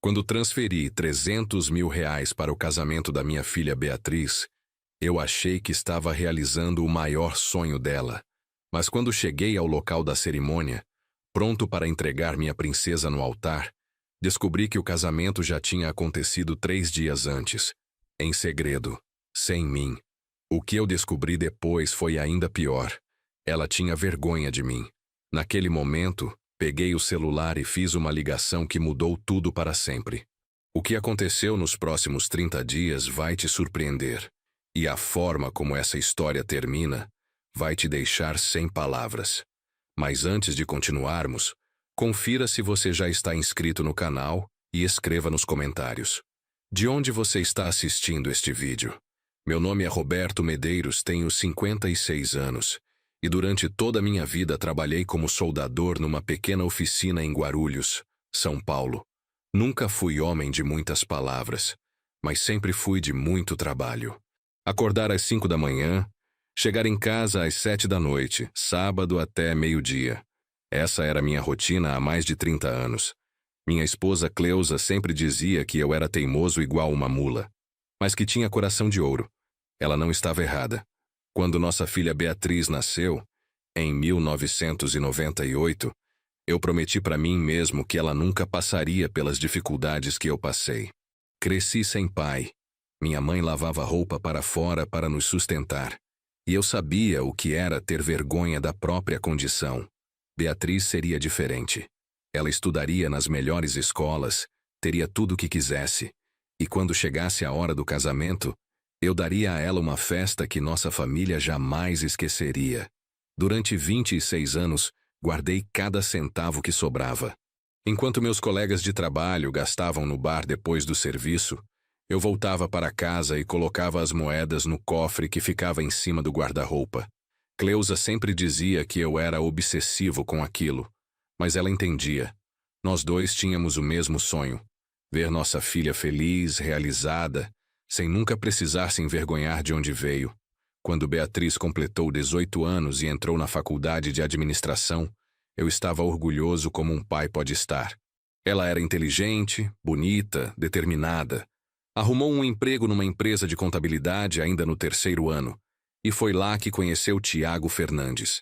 Quando transferi R$ 300.000 para o casamento da minha filha Beatriz, eu achei que estava realizando o maior sonho dela. Mas quando cheguei ao local da cerimônia, pronto para entregar minha princesa no altar, descobri que o casamento já tinha acontecido 3 dias antes, em segredo, sem mim. O que eu descobri depois foi ainda pior. Ela tinha vergonha de mim. Naquele momento, peguei o celular e fiz uma ligação que mudou tudo para sempre. O que aconteceu nos próximos 30 dias vai te surpreender. E a forma como essa história termina vai te deixar sem palavras. Mas antes de continuarmos, confira se você já está inscrito no canal e escreva nos comentários. De onde você está assistindo este vídeo? Meu nome é Roberto Medeiros, tenho 56 anos e durante toda a minha vida trabalhei como soldador numa pequena oficina em Guarulhos, São Paulo. Nunca fui homem de muitas palavras, mas sempre fui de muito trabalho. Acordar às 5 da manhã, chegar em casa às 7 da noite, sábado até meio-dia. Essa era minha rotina há mais de 30 anos. Minha esposa Cleusa sempre dizia que eu era teimoso igual uma mula, mas que tinha coração de ouro. Ela não estava errada. Quando nossa filha Beatriz nasceu, em 1998, eu prometi para mim mesmo que ela nunca passaria pelas dificuldades que eu passei. Cresci sem pai. Minha mãe lavava roupa para fora para nos sustentar. E eu sabia o que era ter vergonha da própria condição. Beatriz seria diferente. Ela estudaria nas melhores escolas, teria tudo o que quisesse. E quando chegasse a hora do casamento, eu daria a ela uma festa que nossa família jamais esqueceria. Durante 26 anos, guardei cada centavo que sobrava. Enquanto meus colegas de trabalho gastavam no bar depois do serviço, eu voltava para casa e colocava as moedas no cofre que ficava em cima do guarda-roupa. Cleusa sempre dizia que eu era obsessivo com aquilo, mas ela entendia. Nós dois tínhamos o mesmo sonho: ver nossa filha feliz, realizada, sem nunca precisar se envergonhar de onde veio. Quando Beatriz completou 18 anos e entrou na faculdade de administração, eu estava orgulhoso como um pai pode estar. Ela era inteligente, bonita, determinada. Arrumou um emprego numa empresa de contabilidade ainda no 3º ano, e foi lá que conheceu Tiago Fernandes,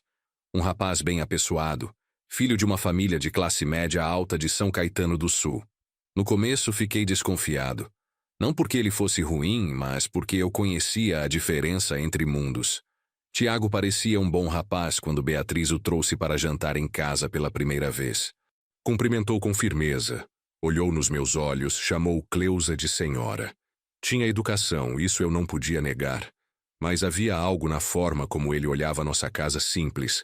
um rapaz bem apessoado, filho de uma família de classe média alta de São Caetano do Sul. No começo fiquei desconfiado, não porque ele fosse ruim, mas porque eu conhecia a diferença entre mundos. Tiago parecia um bom rapaz quando Beatriz o trouxe para jantar em casa pela primeira vez. Cumprimentou com firmeza. Olhou nos meus olhos, chamou Cleusa de senhora. Tinha educação, isso eu não podia negar. Mas havia algo na forma como ele olhava nossa casa simples,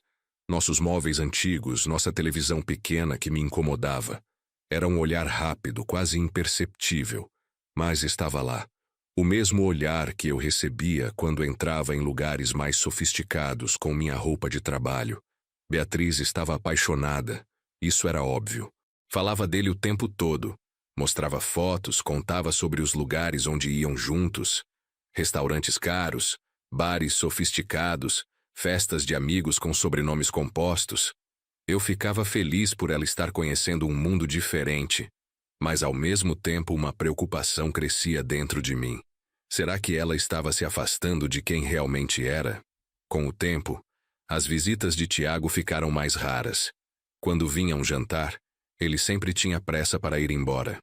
nossos móveis antigos, nossa televisão pequena que me incomodava. Era um olhar rápido, quase imperceptível, mas estava lá. O mesmo olhar que eu recebia quando entrava em lugares mais sofisticados com minha roupa de trabalho. Beatriz estava apaixonada, isso era óbvio. Falava dele o tempo todo, mostrava fotos, contava sobre os lugares onde iam juntos, restaurantes caros, bares sofisticados, festas de amigos com sobrenomes compostos. Eu ficava feliz por ela estar conhecendo um mundo diferente, mas ao mesmo tempo uma preocupação crescia dentro de mim. Será que ela estava se afastando de quem realmente era? Com o tempo, as visitas de Tiago ficaram mais raras. Quando vinha um jantar, ele sempre tinha pressa para ir embora.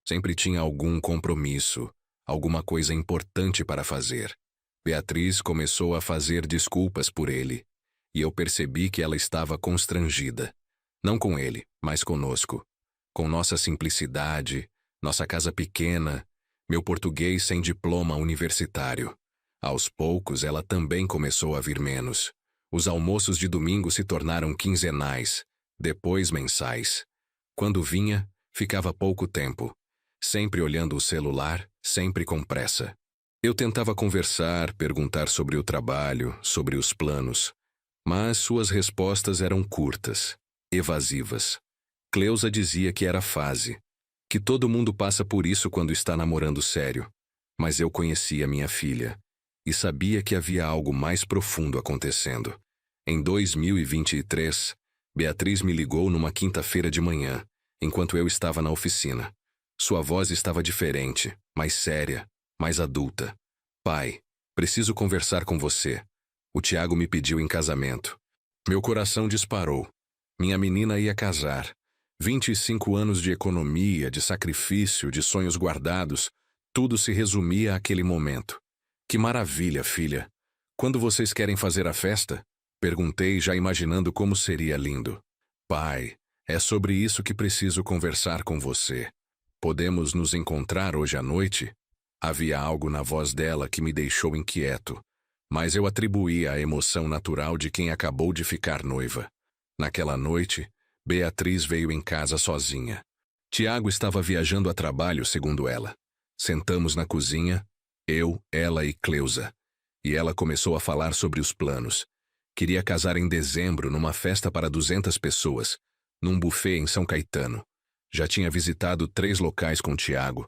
Sempre tinha algum compromisso, alguma coisa importante para fazer. Beatriz começou a fazer desculpas por ele, e eu percebi que ela estava constrangida. Não com ele, mas conosco. Com nossa simplicidade, nossa casa pequena, meu português sem diploma universitário. Aos poucos, ela também começou a vir menos. Os almoços de domingo se tornaram quinzenais, depois mensais. Quando vinha, ficava pouco tempo, sempre olhando o celular, sempre com pressa. Eu tentava conversar, perguntar sobre o trabalho, sobre os planos, mas suas respostas eram curtas, evasivas. Cleusa dizia que era fase, que todo mundo passa por isso quando está namorando sério, mas eu conhecia minha filha e sabia que havia algo mais profundo acontecendo. Em 2023, Beatriz me ligou numa quinta-feira de manhã, enquanto eu estava na oficina. Sua voz estava diferente, mais séria, mais adulta. Pai, preciso conversar com você. O Tiago me pediu em casamento. Meu coração disparou. Minha menina ia casar. 25 anos de economia, de sacrifício, de sonhos guardados, tudo se resumia àquele momento. Que maravilha, filha. Quando vocês querem fazer a festa? Perguntei, já imaginando como seria lindo. Pai, é sobre isso que preciso conversar com você. Podemos nos encontrar hoje à noite? Havia algo na voz dela que me deixou inquieto, mas eu atribuía a emoção natural de quem acabou de ficar noiva. Naquela noite, Beatriz veio em casa sozinha. Tiago estava viajando a trabalho, segundo ela. Sentamos na cozinha, eu, ela e Cleusa, e ela começou a falar sobre os planos. Queria casar em dezembro numa festa para 200 pessoas, num buffet em São Caetano. Já tinha visitado 3 locais com Tiago.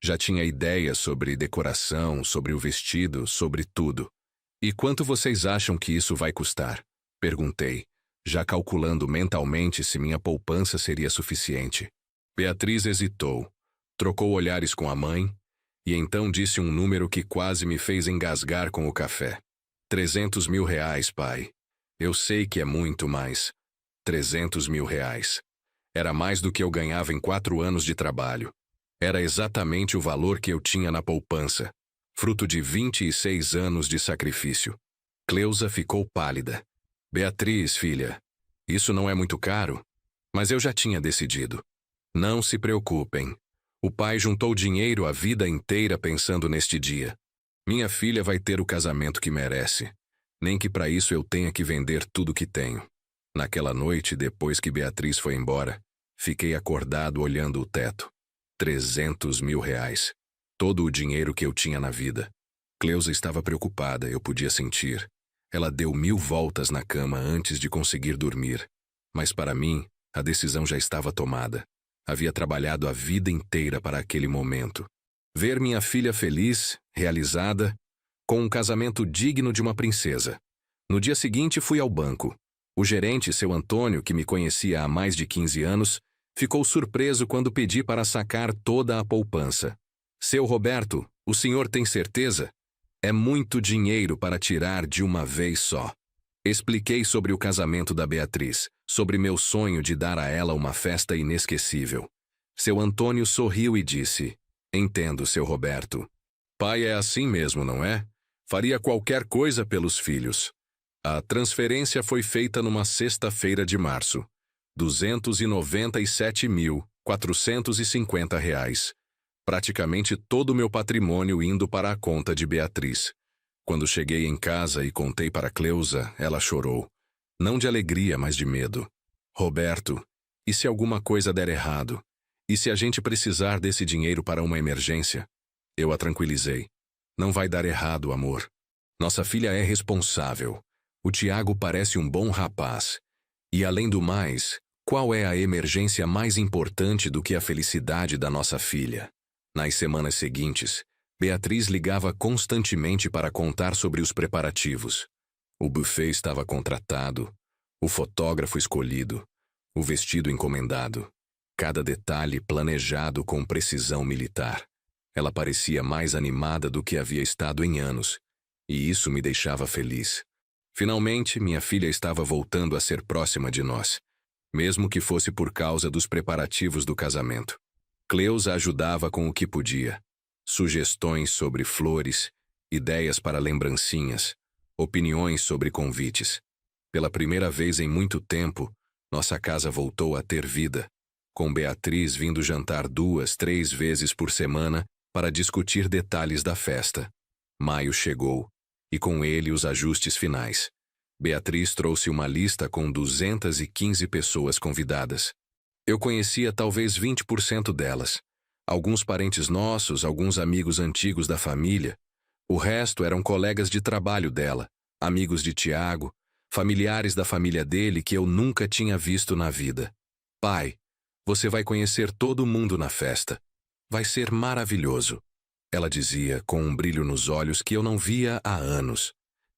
Já tinha ideias sobre decoração, sobre o vestido, sobre tudo. E quanto vocês acham que isso vai custar? Perguntei, já calculando mentalmente se minha poupança seria suficiente. Beatriz hesitou, trocou olhares com a mãe, e então disse um número que quase me fez engasgar com o café. 300 mil reais, pai. Eu sei que é muito, mas 300 mil reais. Era mais do que eu ganhava em 4 anos de trabalho. Era exatamente o valor que eu tinha na poupança, fruto de 26 anos de sacrifício. Cleusa ficou pálida. Beatriz, filha, isso não é muito caro? Mas eu já tinha decidido. Não se preocupem. O pai juntou dinheiro a vida inteira pensando neste dia. Minha filha vai ter o casamento que merece. Nem que para isso eu tenha que vender tudo que tenho. Naquela noite, depois que Beatriz foi embora, fiquei acordado olhando o teto. 300 mil reais. Todo o dinheiro que eu tinha na vida. Cleusa estava preocupada, eu podia sentir. Ela deu 1000 voltas na cama antes de conseguir dormir. Mas para mim, a decisão já estava tomada. Havia trabalhado a vida inteira para aquele momento. Ver minha filha feliz, realizada, com um casamento digno de uma princesa. No dia seguinte fui ao banco. O gerente, seu Antônio, que me conhecia há mais de 15 anos, ficou surpreso quando pedi para sacar toda a poupança. Seu Roberto, o senhor tem certeza? É muito dinheiro para tirar de uma vez só. Expliquei sobre o casamento da Beatriz, sobre meu sonho de dar a ela uma festa inesquecível. Seu Antônio sorriu e disse: Entendo, seu Roberto. Pai é assim mesmo, não é? Faria qualquer coisa pelos filhos. A transferência foi feita numa sexta-feira de março. R$ 297.450. Praticamente todo o meu patrimônio indo para a conta de Beatriz. Quando cheguei em casa e contei para Cleusa, ela chorou. Não de alegria, mas de medo. Roberto, e se alguma coisa der errado? E se a gente precisar desse dinheiro para uma emergência? Eu a tranquilizei. Não vai dar errado, amor. Nossa filha é responsável. O Tiago parece um bom rapaz. E além do mais, qual é a emergência mais importante do que a felicidade da nossa filha? Nas semanas seguintes, Beatriz ligava constantemente para contar sobre os preparativos. O buffet estava contratado, o fotógrafo escolhido, o vestido encomendado. Cada detalhe planejado com precisão militar. Ela parecia mais animada do que havia estado em anos, e isso me deixava feliz. Finalmente, minha filha estava voltando a ser próxima de nós, mesmo que fosse por causa dos preparativos do casamento. Cleusa ajudava com o que podia. Sugestões sobre flores, ideias para lembrancinhas, opiniões sobre convites. Pela primeira vez em muito tempo, nossa casa voltou a ter vida, com Beatriz vindo jantar 2, 3 vezes por semana para discutir detalhes da festa. Maio chegou, e com ele os ajustes finais. Beatriz trouxe uma lista com 215 pessoas convidadas. Eu conhecia talvez 20% delas. Alguns parentes nossos, alguns amigos antigos da família. O resto eram colegas de trabalho dela, amigos de Tiago, familiares da família dele que eu nunca tinha visto na vida. Pai, você vai conhecer todo mundo na festa. Vai ser maravilhoso. Ela dizia com um brilho nos olhos que eu não via há anos.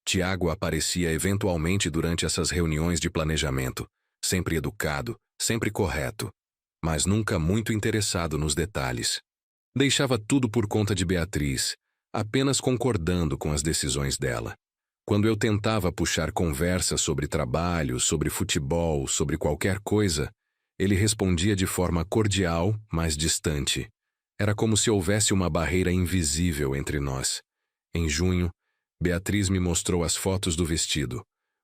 Tiago aparecia eventualmente durante essas reuniões de planejamento, sempre educado, sempre correto. mas nunca muito interessado nos detalhes. Deixava tudo por conta de Beatriz, apenas concordando com as decisões dela. Quando eu tentava puxar conversa sobre trabalho, sobre futebol, sobre qualquer coisa, ele respondia de forma cordial, mas distante. Era como se houvesse uma barreira invisível entre nós. Em junho, Beatriz me mostrou as fotos do vestido.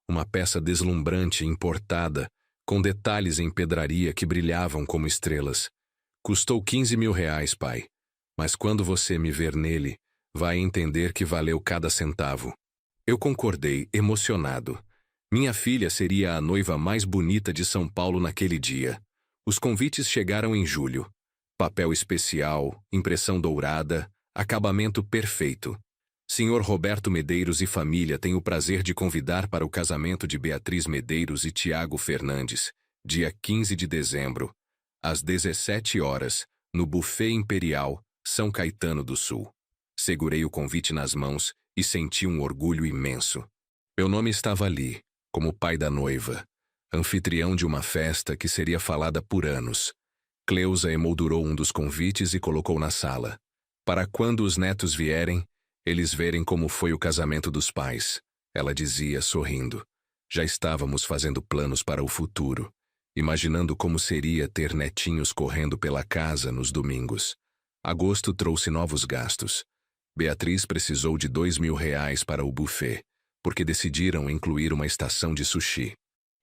Uma peça deslumbrante importada, com detalhes em pedraria que brilhavam como estrelas. Custou 15 mil reais, pai. Mas quando você me ver nele, vai entender que valeu cada centavo. Eu concordei, emocionado. Minha filha seria a noiva mais bonita de São Paulo naquele dia. Os convites chegaram em julho. Papel especial, impressão dourada, acabamento perfeito. Senhor Roberto Medeiros e família têm o prazer de convidar para o casamento de Beatriz Medeiros e Tiago Fernandes, dia 15 de dezembro, às 17 horas, no Buffet Imperial, São Caetano do Sul. Segurei o convite nas mãos e senti um orgulho imenso. Meu nome estava ali, como pai da noiva, anfitrião de uma festa que seria falada por anos. Cleusa emoldurou um dos convites e colocou na sala. Para quando os netos vierem, eles verem como foi o casamento dos pais. Ela dizia, sorrindo. Já estávamos fazendo planos para o futuro, imaginando como seria ter netinhos correndo pela casa nos domingos. Agosto trouxe novos gastos. Beatriz precisou de 2 mil reais para o buffet, porque decidiram incluir uma estação de sushi.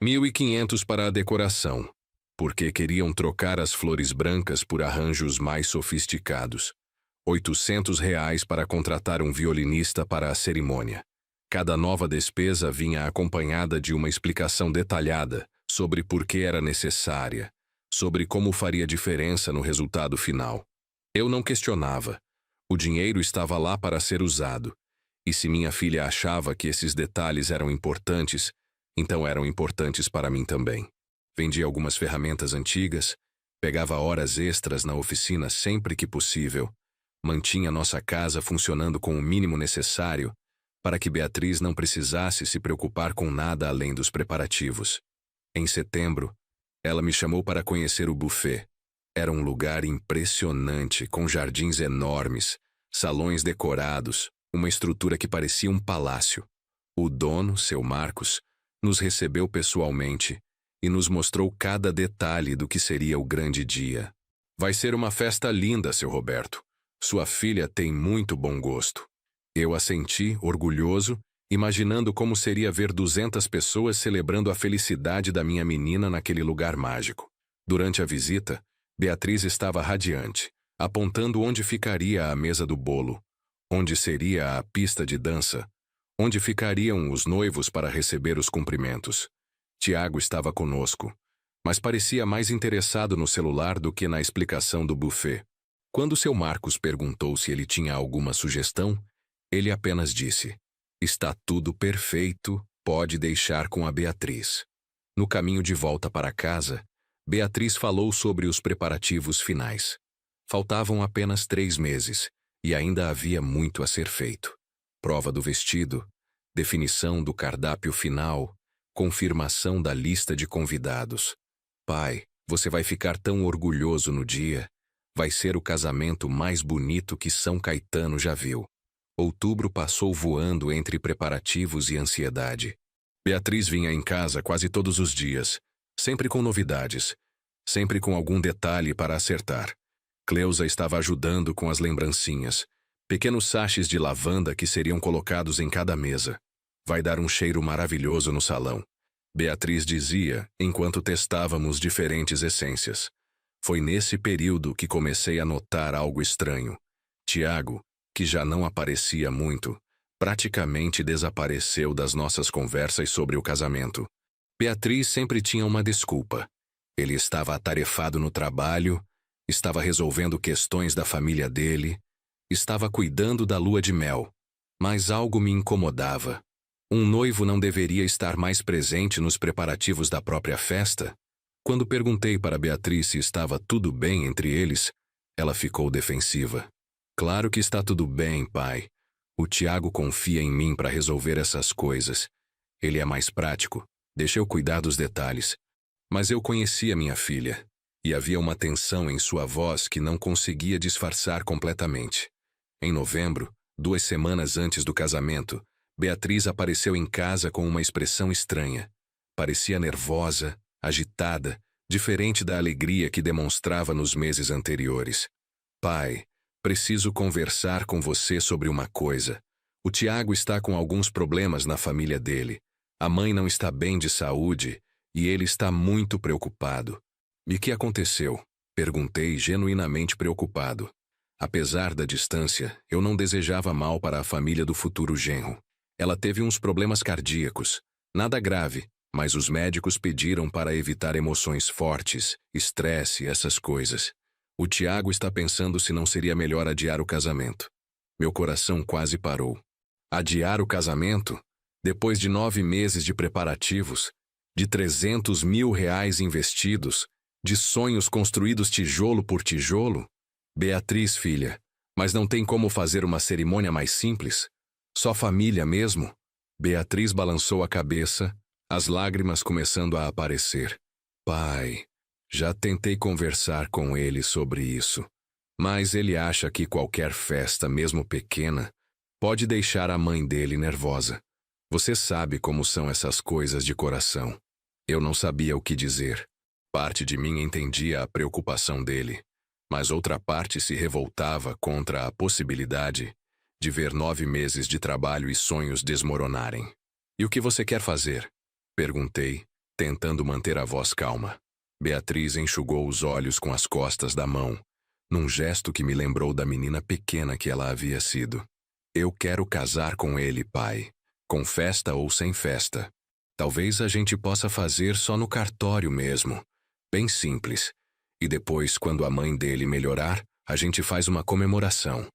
1.500 para a decoração, porque queriam trocar as flores brancas por arranjos mais sofisticados. 800 reais para contratar um violinista para a cerimônia. Cada nova despesa vinha acompanhada de uma explicação detalhada sobre por que era necessária, sobre como faria diferença no resultado final. Eu não questionava. O dinheiro estava lá para ser usado. E se minha filha achava que esses detalhes eram importantes, então eram importantes para mim também. Vendi algumas ferramentas antigas, pegava horas extras na oficina sempre que possível, mantinha nossa casa funcionando com o mínimo necessário para que Beatriz não precisasse se preocupar com nada além dos preparativos. Em setembro, ela me chamou para conhecer o buffet. Era um lugar impressionante, com jardins enormes, salões decorados, uma estrutura que parecia um palácio. O dono, seu Marcos, nos recebeu pessoalmente e nos mostrou cada detalhe do que seria o grande dia. Vai ser uma festa linda, seu Roberto. Sua filha tem muito bom gosto. Eu assenti, orgulhoso, imaginando como seria ver 200 pessoas celebrando a felicidade da minha menina naquele lugar mágico. Durante a visita, Beatriz estava radiante, apontando onde ficaria a mesa do bolo, onde seria a pista de dança, onde ficariam os noivos para receber os cumprimentos. Tiago estava conosco, mas parecia mais interessado no celular do que na explicação do buffet. Quando seu Marcos perguntou se ele tinha alguma sugestão, ele apenas disse: "Está tudo perfeito, pode deixar com a Beatriz." No caminho de volta para casa, Beatriz falou sobre os preparativos finais. Faltavam apenas 3 meses, e ainda havia muito a ser feito. Prova do vestido, definição do cardápio final, confirmação da lista de convidados. Pai, você vai ficar tão orgulhoso no dia. Vai ser o casamento mais bonito que São Caetano já viu. Outubro passou voando entre preparativos e ansiedade. Beatriz vinha em casa quase todos os dias, sempre com novidades, sempre com algum detalhe para acertar. Cleusa estava ajudando com as lembrancinhas, pequenos sachês de lavanda que seriam colocados em cada mesa. Vai dar um cheiro maravilhoso no salão, Beatriz dizia enquanto testávamos diferentes essências. Foi nesse período que comecei a notar algo estranho. Tiago, que já não aparecia muito, praticamente desapareceu das nossas conversas sobre o casamento. Beatriz sempre tinha uma desculpa. Ele estava atarefado no trabalho, estava resolvendo questões da família dele, estava cuidando da lua de mel. Mas algo me incomodava. Um noivo não deveria estar mais presente nos preparativos da própria festa? Quando perguntei para Beatriz se estava tudo bem entre eles, ela ficou defensiva. Claro que está tudo bem, pai. O Tiago confia em mim para resolver essas coisas. Ele é mais prático. Deixa eu cuidar dos detalhes. Mas eu conhecia minha filha. e havia uma tensão em sua voz que não conseguia disfarçar completamente. Em novembro, 2 semanas antes do casamento, Beatriz apareceu em casa com uma expressão estranha. Parecia nervosa, agitada, diferente da alegria que demonstrava nos meses anteriores. Pai, preciso conversar com você sobre uma coisa. O Tiago está com alguns problemas na família dele. A mãe não está bem de saúde e ele está muito preocupado. E o que aconteceu? Perguntei, genuinamente preocupado. Apesar da distância, eu não desejava mal para a família do futuro genro. Ela teve uns problemas cardíacos. Nada grave, mas os médicos pediram para evitar emoções fortes, estresse, essas coisas. O Tiago está pensando se não seria melhor adiar o casamento. Meu coração quase parou. Adiar o casamento? Depois de 9 meses de preparativos, de 300 mil reais investidos, de sonhos construídos tijolo por tijolo? Beatriz, filha, mas não tem como fazer uma cerimônia mais simples? Só família mesmo? Beatriz balançou a cabeça, as lágrimas começando a aparecer. Pai, já tentei conversar com ele sobre isso, mas ele acha que qualquer festa, mesmo pequena, pode deixar a mãe dele nervosa. Você sabe como são essas coisas de coração. Eu não sabia o que dizer. Parte de mim entendia a preocupação dele, mas outra parte se revoltava contra a possibilidade de ver 9 meses de trabalho e sonhos desmoronarem. E o que você quer fazer? Perguntei, tentando manter a voz calma. Beatriz enxugou os olhos com as costas da mão, num gesto que me lembrou da menina pequena que ela havia sido. Eu quero casar com ele, pai. Com festa ou sem festa. Talvez a gente possa fazer só no cartório mesmo. Bem simples. E depois, quando a mãe dele melhorar, a gente faz uma comemoração.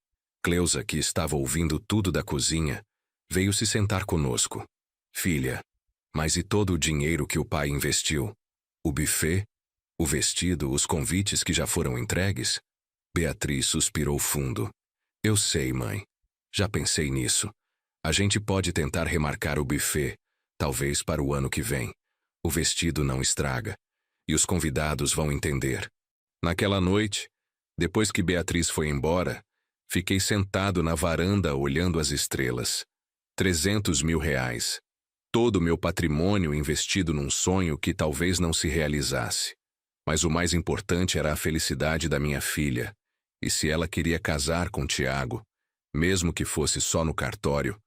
Cleusa, que estava ouvindo tudo da cozinha, veio se sentar conosco. Filha, mas e todo o dinheiro que o pai investiu? O buffet? O vestido, os convites que já foram entregues? Beatriz suspirou fundo. Eu sei, mãe. Já pensei nisso. A gente pode tentar remarcar o buffet, talvez para o ano que vem. O vestido não estraga. E os convidados vão entender. Naquela noite, depois que Beatriz foi embora, fiquei sentado na varanda olhando as estrelas. 300 mil reais. Todo o meu patrimônio investido num sonho que talvez não se realizasse. Mas o mais importante era a felicidade da minha filha. E se ela queria casar com Tiago, mesmo que fosse só no cartório,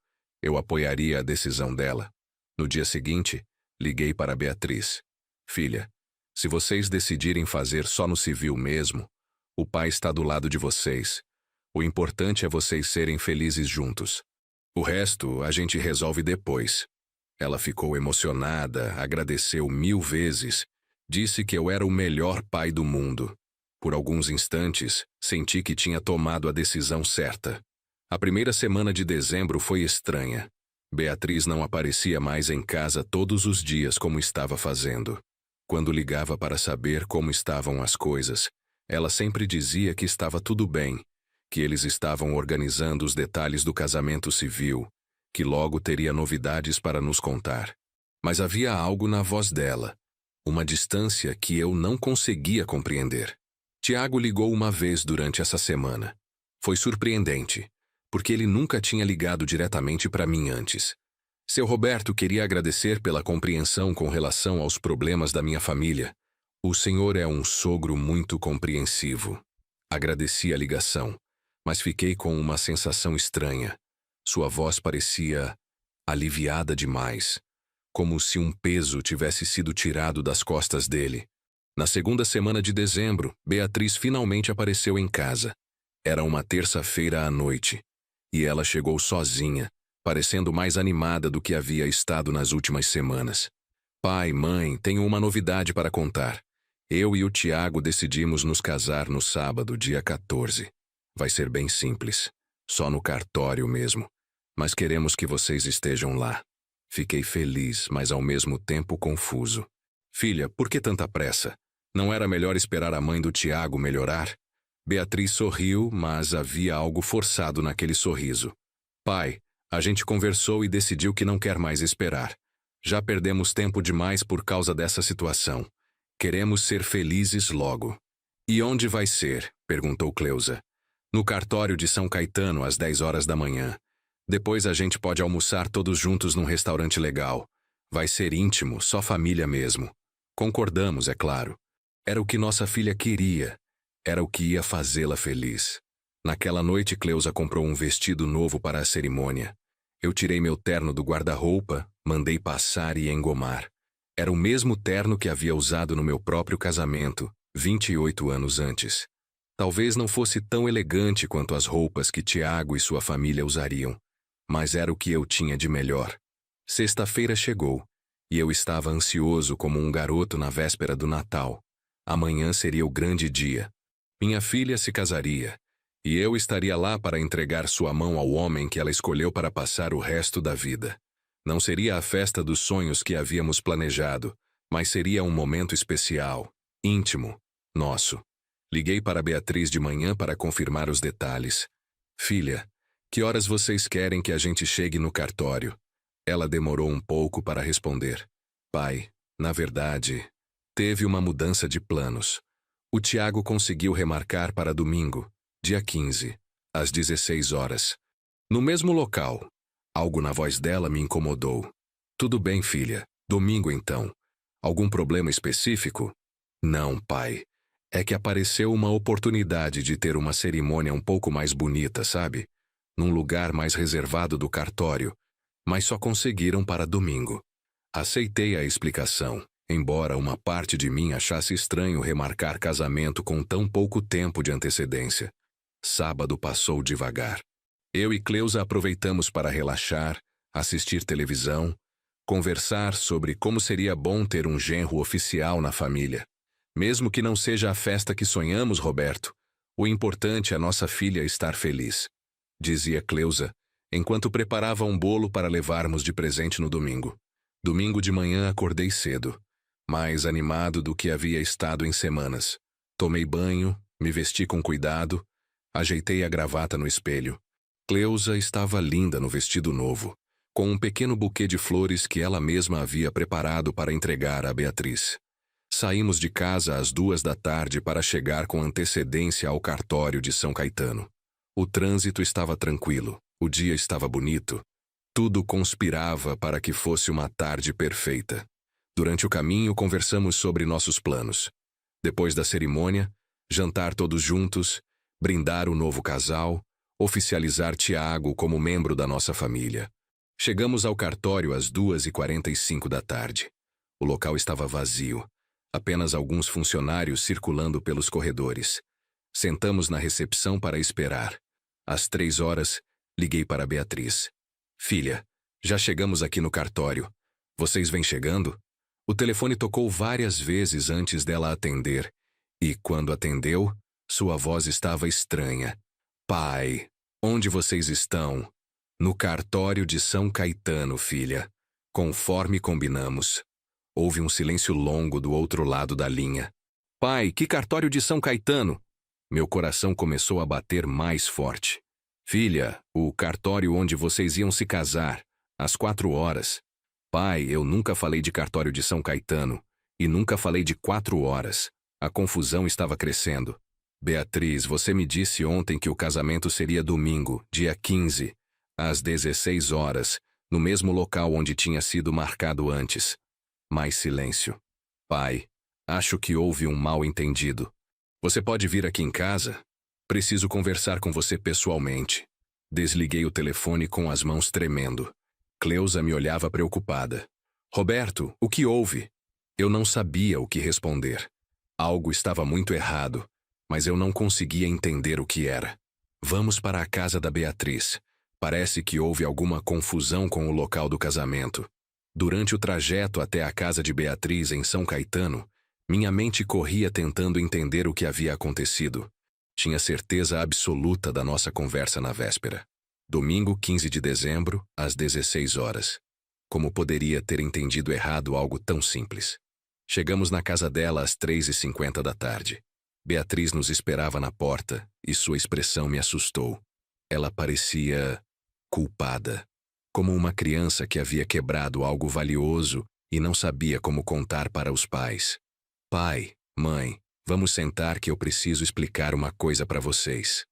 eu apoiaria a decisão dela. No dia seguinte, liguei para Beatriz. Filha, se vocês decidirem fazer só no civil mesmo, o pai está do lado de vocês. O importante é vocês serem felizes juntos. O resto a gente resolve depois. Ela ficou emocionada, agradeceu 1000 vezes, disse que eu era o melhor pai do mundo. Por alguns instantes, senti que tinha tomado a decisão certa. A primeira semana de dezembro foi estranha. Beatriz não aparecia mais em casa todos os dias como estava fazendo. Quando ligava para saber como estavam as coisas, ela sempre dizia que estava tudo bem, que eles estavam organizando os detalhes do casamento civil, que logo teria novidades para nos contar. Mas havia algo na voz dela, uma distância que eu não conseguia compreender. Tiago ligou uma vez durante essa semana. Foi surpreendente, porque ele nunca tinha ligado diretamente para mim antes. Seu Roberto queria agradecer pela compreensão com relação aos problemas da minha família. O senhor é um sogro muito compreensivo. Agradeci a ligação, mas fiquei com uma sensação estranha. Sua voz parecia aliviada demais, como se um peso tivesse sido tirado das costas dele. Na segunda semana de dezembro, Beatriz finalmente apareceu em casa. Era uma terça-feira à noite, e ela chegou sozinha, parecendo mais animada do que havia estado nas últimas semanas. Pai, mãe, tenho uma novidade para contar. Eu e o Tiago decidimos nos casar no sábado, dia 14. Vai ser bem simples, só no cartório mesmo. Mas queremos que vocês estejam lá. Fiquei feliz, mas ao mesmo tempo confuso. Filha, por que tanta pressa? Não era melhor esperar a mãe do Tiago melhorar? Beatriz sorriu, mas havia algo forçado naquele sorriso. Pai, a gente conversou e decidiu que não quer mais esperar. Já perdemos tempo demais por causa dessa situação. Queremos ser felizes logo. E onde vai ser? Perguntou Cleusa. No cartório de São Caetano, às 10 horas da manhã. Depois a gente pode almoçar todos juntos num restaurante legal. Vai ser íntimo, só família mesmo. Concordamos, é claro. Era o que nossa filha queria. Era o que ia fazê-la feliz. Naquela noite, Cleusa comprou um vestido novo para a cerimônia. Eu tirei meu terno do guarda-roupa, mandei passar e engomar. Era o mesmo terno que havia usado no meu próprio casamento, 28 anos antes. Talvez não fosse tão elegante quanto as roupas que Tiago e sua família usariam, mas era o que eu tinha de melhor. Sexta-feira chegou, e eu estava ansioso como um garoto na véspera do Natal. Amanhã seria o grande dia. Minha filha se casaria, e eu estaria lá para entregar sua mão ao homem que ela escolheu para passar o resto da vida. Não seria a festa dos sonhos que havíamos planejado, mas seria um momento especial, íntimo, nosso. Liguei para Beatriz de manhã para confirmar os detalhes. Filha, que horas vocês querem que a gente chegue no cartório? Ela demorou um pouco para responder. Pai, na verdade, teve uma mudança de planos. O Tiago conseguiu remarcar para domingo, dia 15, às 16 horas. No mesmo local. Algo na voz dela me incomodou. Tudo bem, filha. Domingo, então. Algum problema específico? Não, pai. É que apareceu uma oportunidade de ter uma cerimônia um pouco mais bonita, sabe? Num lugar mais reservado do cartório. Mas só conseguiram para domingo. Aceitei a explicação, embora uma parte de mim achasse estranho remarcar casamento com tão pouco tempo de antecedência. Sábado passou devagar. Eu e Cleusa aproveitamos para relaxar, assistir televisão, conversar sobre como seria bom ter um genro oficial na família. Mesmo que não seja a festa que sonhamos, Roberto, o importante é nossa filha estar feliz, dizia Cleusa, enquanto preparava um bolo para levarmos de presente no domingo. Domingo de manhã acordei cedo, mais animado do que havia estado em semanas. Tomei banho, me vesti com cuidado, ajeitei a gravata no espelho. Cleusa estava linda no vestido novo, com um pequeno buquê de flores que ela mesma havia preparado para entregar a Beatriz. Saímos de casa às 2 da tarde para chegar com antecedência ao cartório de São Caetano. O trânsito estava tranquilo, o dia estava bonito. Tudo conspirava para que fosse uma tarde perfeita. Durante o caminho, conversamos sobre nossos planos. Depois da cerimônia, jantar todos juntos, brindar o novo casal, oficializar Tiago como membro da nossa família. Chegamos ao cartório às 2h45 da tarde. O local estava vazio, apenas alguns funcionários circulando pelos corredores. Sentamos na recepção para esperar. Às 3 horas, liguei para Beatriz. Filha, já chegamos aqui no cartório. Vocês vêm chegando? O telefone tocou várias vezes antes dela atender, e quando atendeu, sua voz estava estranha. Pai, onde vocês estão? No cartório de São Caetano, filha. Conforme combinamos. Houve um silêncio longo do outro lado da linha. Pai, que cartório de São Caetano? Meu coração começou a bater mais forte. Filha, o cartório onde vocês iam se casar, às 4 horas. Pai, eu nunca falei de cartório de São Caetano, e nunca falei de 4 horas. A confusão estava crescendo. Beatriz, você me disse ontem que o casamento seria domingo, dia 15, às 16 horas, no mesmo local onde tinha sido marcado antes. Mais silêncio. Pai, acho que houve um mal-entendido. Você pode vir aqui em casa? Preciso conversar com você pessoalmente. Desliguei o telefone com as mãos tremendo. Cleusa me olhava preocupada. Roberto, o que houve? Eu não sabia o que responder. Algo estava muito errado, mas eu não conseguia entender o que era. Vamos para a casa da Beatriz. Parece que houve alguma confusão com o local do casamento. Durante o trajeto até a casa de Beatriz em São Caetano, minha mente corria tentando entender o que havia acontecido. Tinha certeza absoluta da nossa conversa na véspera. Domingo 15 de dezembro, às 16 horas. Como poderia ter entendido errado algo tão simples? Chegamos na casa dela às 3h50 da tarde. Beatriz nos esperava na porta e sua expressão me assustou. Ela parecia culpada, como uma criança que havia quebrado algo valioso e não sabia como contar para os pais. Pai, mãe, vamos sentar que eu preciso explicar uma coisa para vocês.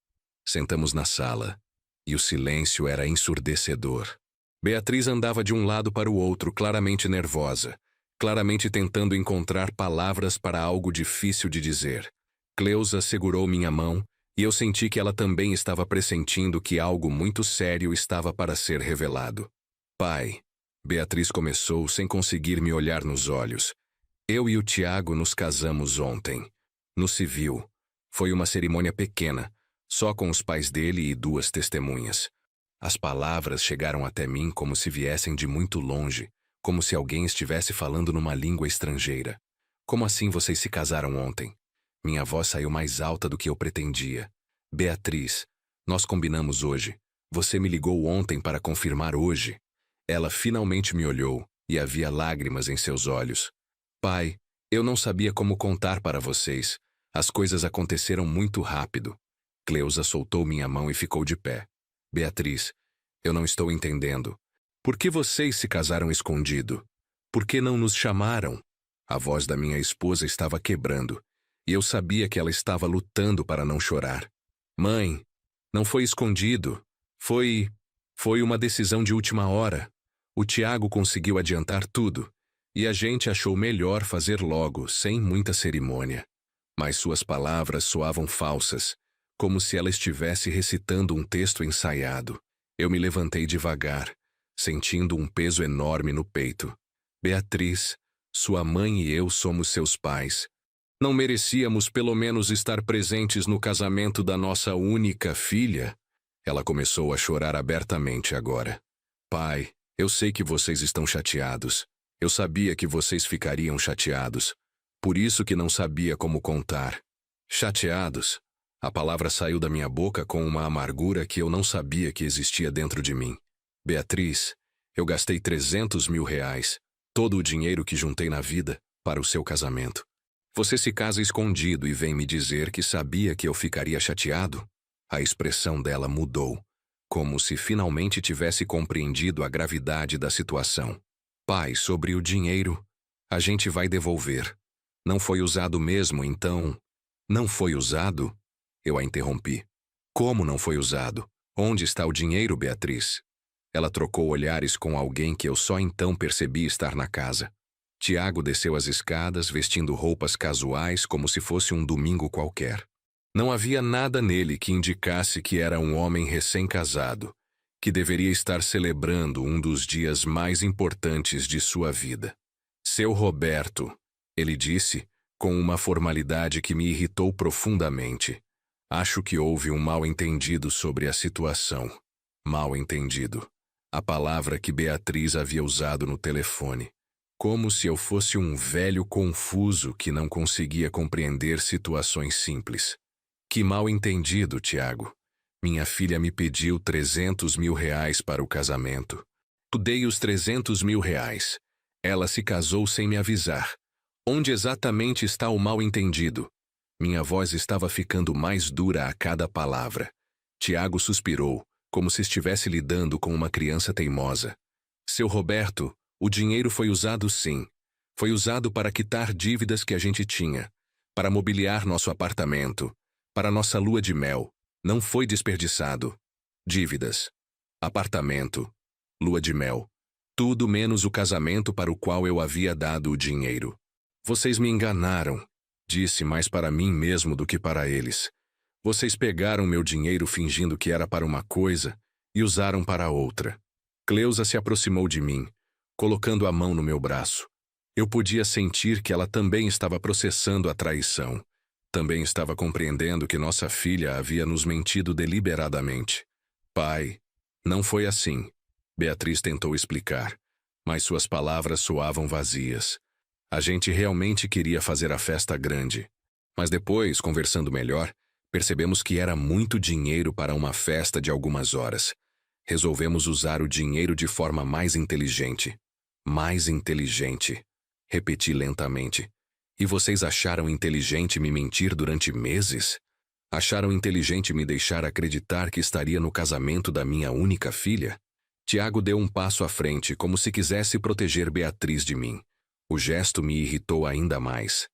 Sentamos na sala, e o silêncio era ensurdecedor. Beatriz andava de um lado para o outro, claramente nervosa, claramente tentando encontrar palavras para algo difícil de dizer. Cleusa segurou minha mão, e eu senti que ela também estava pressentindo que algo muito sério estava para ser revelado. Pai, Beatriz começou sem conseguir me olhar nos olhos. Eu e o Tiago nos casamos ontem. No civil. Foi uma cerimônia pequena, só com os pais dele e 2 testemunhas. As palavras chegaram até mim como se viessem de muito longe, como se alguém estivesse falando numa língua estrangeira. Como assim vocês se casaram ontem? Minha voz saiu mais alta do que eu pretendia. Beatriz, nós combinamos hoje. Você me ligou ontem para confirmar hoje. Ela finalmente me olhou, e havia lágrimas em seus olhos. Pai, eu não sabia como contar para vocês. As coisas aconteceram muito rápido. Cleusa soltou minha mão e ficou de pé. Beatriz, eu não estou entendendo. Por que vocês se casaram escondido? Por que não nos chamaram? A voz da minha esposa estava quebrando, e eu sabia que ela estava lutando para não chorar. Mãe, não foi escondido. Foi uma decisão de última hora. O Tiago conseguiu adiantar tudo, e a gente achou melhor fazer logo, sem muita cerimônia. Mas suas palavras soavam falsas, como se ela estivesse recitando um texto ensaiado. Eu me levantei devagar, sentindo um peso enorme no peito. Beatriz, sua mãe e eu somos seus pais. Não merecíamos pelo menos estar presentes no casamento da nossa única filha? Ela começou a chorar abertamente agora. Pai, eu sei que vocês estão chateados. Eu sabia que vocês ficariam chateados. Por isso que não sabia como contar. Chateados? A palavra saiu da minha boca com uma amargura que eu não sabia que existia dentro de mim. Beatriz, eu gastei 300 mil reais, todo o dinheiro que juntei na vida, para o seu casamento. Você se casa escondido e vem me dizer que sabia que eu ficaria chateado? A expressão dela mudou, como se finalmente tivesse compreendido a gravidade da situação. Pai, sobre o dinheiro, a gente vai devolver. Não foi usado mesmo, então... Não foi usado? Eu a interrompi. Como não foi usado? Onde está o dinheiro, Beatriz? Ela trocou olhares com alguém que eu só então percebi estar na casa. Tiago desceu as escadas vestindo roupas casuais como se fosse um domingo qualquer. Não havia nada nele que indicasse que era um homem recém-casado, que deveria estar celebrando um dos dias mais importantes de sua vida. Seu Roberto, ele disse, com uma formalidade que me irritou profundamente. Acho que houve um mal-entendido sobre a situação. Mal-entendido. A palavra que Beatriz havia usado no telefone. Como se eu fosse um velho confuso que não conseguia compreender situações simples. Que mal-entendido, Tiago. Minha filha me pediu 300 mil reais para o casamento. Eu dei os 300 mil reais. Ela se casou sem me avisar. Onde exatamente está o mal-entendido? Minha voz estava ficando mais dura a cada palavra. Tiago suspirou, como se estivesse lidando com uma criança teimosa. Seu Roberto, o dinheiro foi usado sim. Foi usado para quitar dívidas que a gente tinha, para mobiliar nosso apartamento, para nossa lua de mel. Não foi desperdiçado. Dívidas, apartamento, lua de mel. Tudo menos o casamento para o qual eu havia dado o dinheiro. Vocês me enganaram, disse mais para mim mesmo do que para eles. Vocês pegaram meu dinheiro fingindo que era para uma coisa e usaram para outra. Cleusa se aproximou de mim, colocando a mão no meu braço. Eu podia sentir que ela também estava processando a traição. Também estava compreendendo que nossa filha havia nos mentido deliberadamente. Pai, não foi assim. Beatriz tentou explicar, mas suas palavras soavam vazias. A gente realmente queria fazer a festa grande. Mas depois, conversando melhor, percebemos que era muito dinheiro para uma festa de algumas horas. Resolvemos usar o dinheiro de forma mais inteligente. Mais inteligente. Repeti lentamente. E vocês acharam inteligente me mentir durante meses? Acharam inteligente me deixar acreditar que estaria no casamento da minha única filha? Tiago deu um passo à frente, como se quisesse proteger Beatriz de mim. O gesto me irritou ainda mais.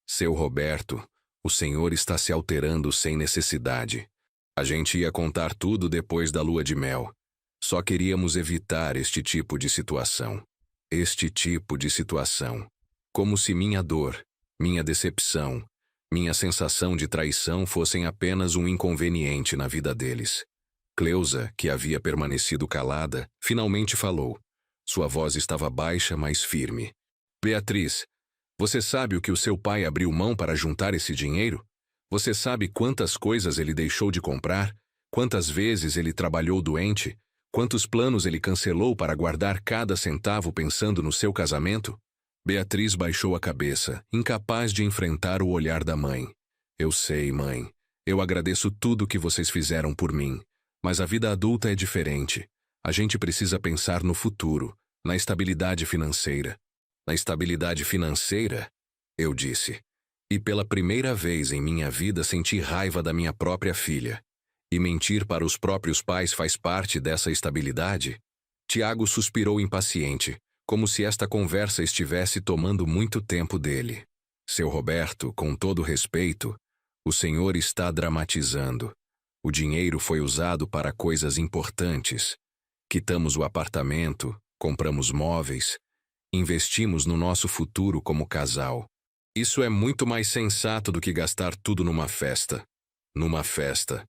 Seu Roberto, o senhor está se alterando sem necessidade. A gente ia contar tudo depois da lua de mel. Só queríamos evitar este tipo de situação. Este tipo de situação. Como se minha dor, minha decepção, minha sensação de traição fossem apenas um inconveniente na vida deles. Cleusa, que havia permanecido calada, finalmente falou. Sua voz estava baixa, mas firme. Beatriz, você sabe o que o seu pai abriu mão para juntar esse dinheiro? Você sabe quantas coisas ele deixou de comprar? Quantas vezes ele trabalhou doente? Quantos planos ele cancelou para guardar cada centavo pensando no seu casamento? Beatriz baixou a cabeça, incapaz de enfrentar o olhar da mãe. Eu sei, mãe. Eu agradeço tudo que vocês fizeram por mim. Mas a vida adulta é diferente. A gente precisa pensar no futuro, na estabilidade financeira. Na estabilidade financeira? Eu disse. E pela primeira vez em minha vida senti raiva da minha própria filha. E mentir para os próprios pais faz parte dessa estabilidade? Tiago suspirou impaciente, como se esta conversa estivesse tomando muito tempo dele. Seu Roberto, com todo respeito, o senhor está dramatizando. O dinheiro foi usado para coisas importantes. Quitamos o apartamento, compramos móveis, investimos no nosso futuro como casal. Isso é muito mais sensato do que gastar tudo numa festa. Numa festa.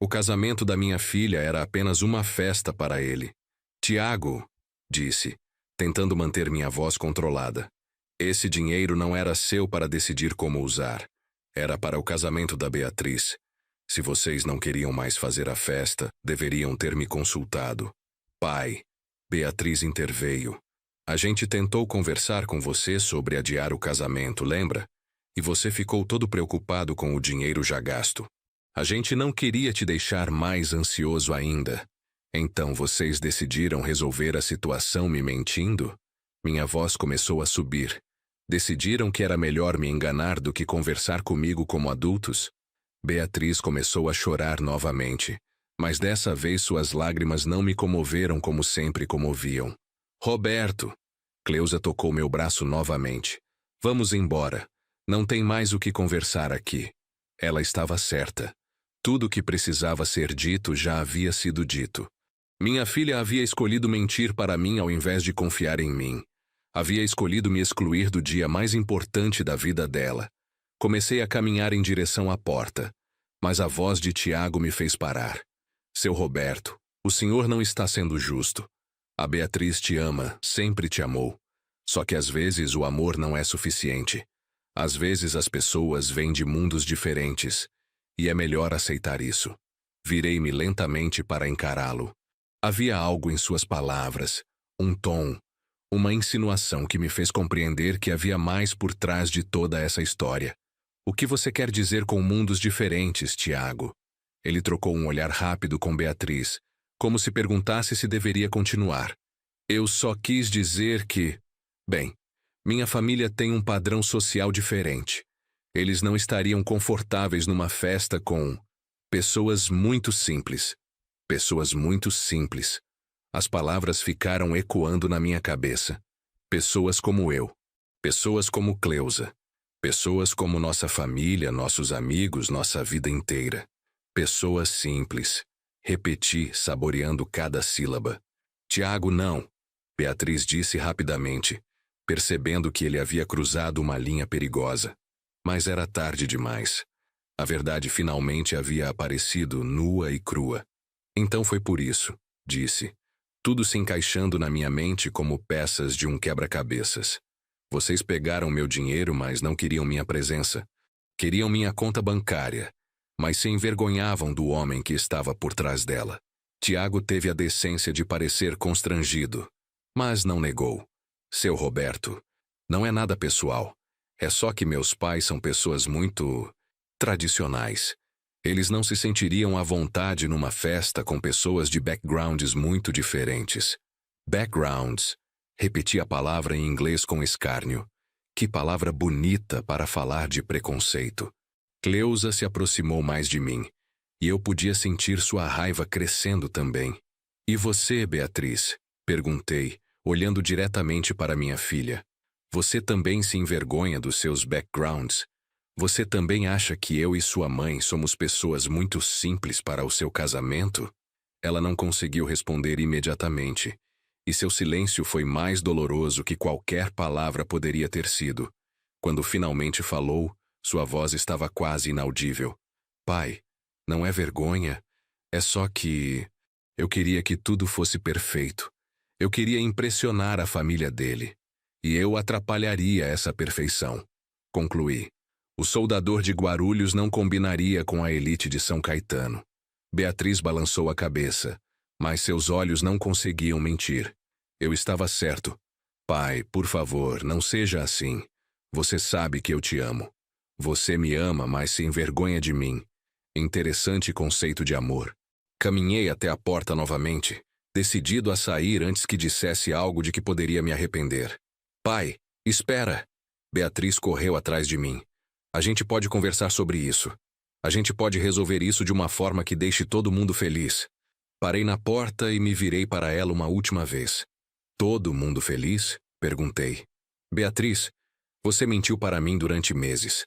O casamento da minha filha era apenas uma festa para ele. Tiago, disse, tentando manter minha voz controlada. Esse dinheiro não era seu para decidir como usar. Era para o casamento da Beatriz. Se vocês não queriam mais fazer a festa, deveriam ter me consultado. Pai, Beatriz interveio. A gente tentou conversar com você sobre adiar o casamento, lembra? E você ficou todo preocupado com o dinheiro já gasto. A gente não queria te deixar mais ansioso ainda. Então vocês decidiram resolver a situação me mentindo? Minha voz começou a subir. Decidiram que era melhor me enganar do que conversar comigo como adultos? Beatriz começou a chorar novamente, mas dessa vez suas lágrimas não me comoveram como sempre comoviam. Roberto! Cleusa tocou meu braço novamente. Vamos embora. Não tem mais o que conversar aqui. Ela estava certa. Tudo o que precisava ser dito já havia sido dito. Minha filha havia escolhido mentir para mim ao invés de confiar em mim. Havia escolhido me excluir do dia mais importante da vida dela. Comecei a caminhar em direção à porta, mas a voz de Tiago me fez parar. Seu Roberto, o senhor não está sendo justo. A Beatriz te ama, sempre te amou. Só que às vezes o amor não é suficiente. Às vezes as pessoas vêm de mundos diferentes, e é melhor aceitar isso. Virei-me lentamente para encará-lo. Havia algo em suas palavras, um tom, uma insinuação que me fez compreender que havia mais por trás de toda essa história. O que você quer dizer com mundos diferentes, Tiago? Ele trocou um olhar rápido com Beatriz, como se perguntasse se deveria continuar. Eu só quis dizer que... Bem, minha família tem um padrão social diferente. Eles não estariam confortáveis numa festa com pessoas muito simples. Pessoas muito simples. As palavras ficaram ecoando na minha cabeça. Pessoas como eu. Pessoas como Cleusa. Pessoas como nossa família, nossos amigos, nossa vida inteira. Pessoas simples. Repeti, saboreando cada sílaba. Tiago, não. Beatriz disse rapidamente, percebendo que ele havia cruzado uma linha perigosa. Mas era tarde demais. A verdade finalmente havia aparecido nua e crua. Então foi por isso, disse, tudo se encaixando na minha mente como peças de um quebra-cabeças. Vocês pegaram meu dinheiro, mas não queriam minha presença. Queriam minha conta bancária, mas se envergonhavam do homem que estava por trás dela. Tiago teve a decência de parecer constrangido, mas não negou. Seu Roberto, não é nada pessoal. É só que meus pais são pessoas muito tradicionais. Eles não se sentiriam à vontade numa festa com pessoas de backgrounds muito diferentes. Backgrounds. Repeti a palavra em inglês com escárnio. Que palavra bonita para falar de preconceito. Cleusa se aproximou mais de mim, e eu podia sentir sua raiva crescendo também. E você, Beatriz? Perguntei, olhando diretamente para minha filha. Você também se envergonha dos seus backgrounds? Você também acha que eu e sua mãe somos pessoas muito simples para o seu casamento? Ela não conseguiu responder imediatamente, e seu silêncio foi mais doloroso que qualquer palavra poderia ter sido. Quando finalmente falou, sua voz estava quase inaudível. Pai, não é vergonha, é só que eu queria que tudo fosse perfeito. Eu queria impressionar a família dele. E eu atrapalharia essa perfeição. Concluí. O soldador de Guarulhos não combinaria com a elite de São Caetano. Beatriz balançou a cabeça, mas seus olhos não conseguiam mentir. Eu estava certo. Pai, por favor, não seja assim. Você sabe que eu te amo. Você me ama, mas se envergonha de mim. Interessante conceito de amor. Caminhei até a porta novamente, decidido a sair antes que dissesse algo de que poderia me arrepender. Pai, espera! Beatriz correu atrás de mim. A gente pode conversar sobre isso. A gente pode resolver isso de uma forma que deixe todo mundo feliz. Parei na porta e me virei para ela uma última vez. Todo mundo feliz? Perguntei. Beatriz, você mentiu para mim durante meses.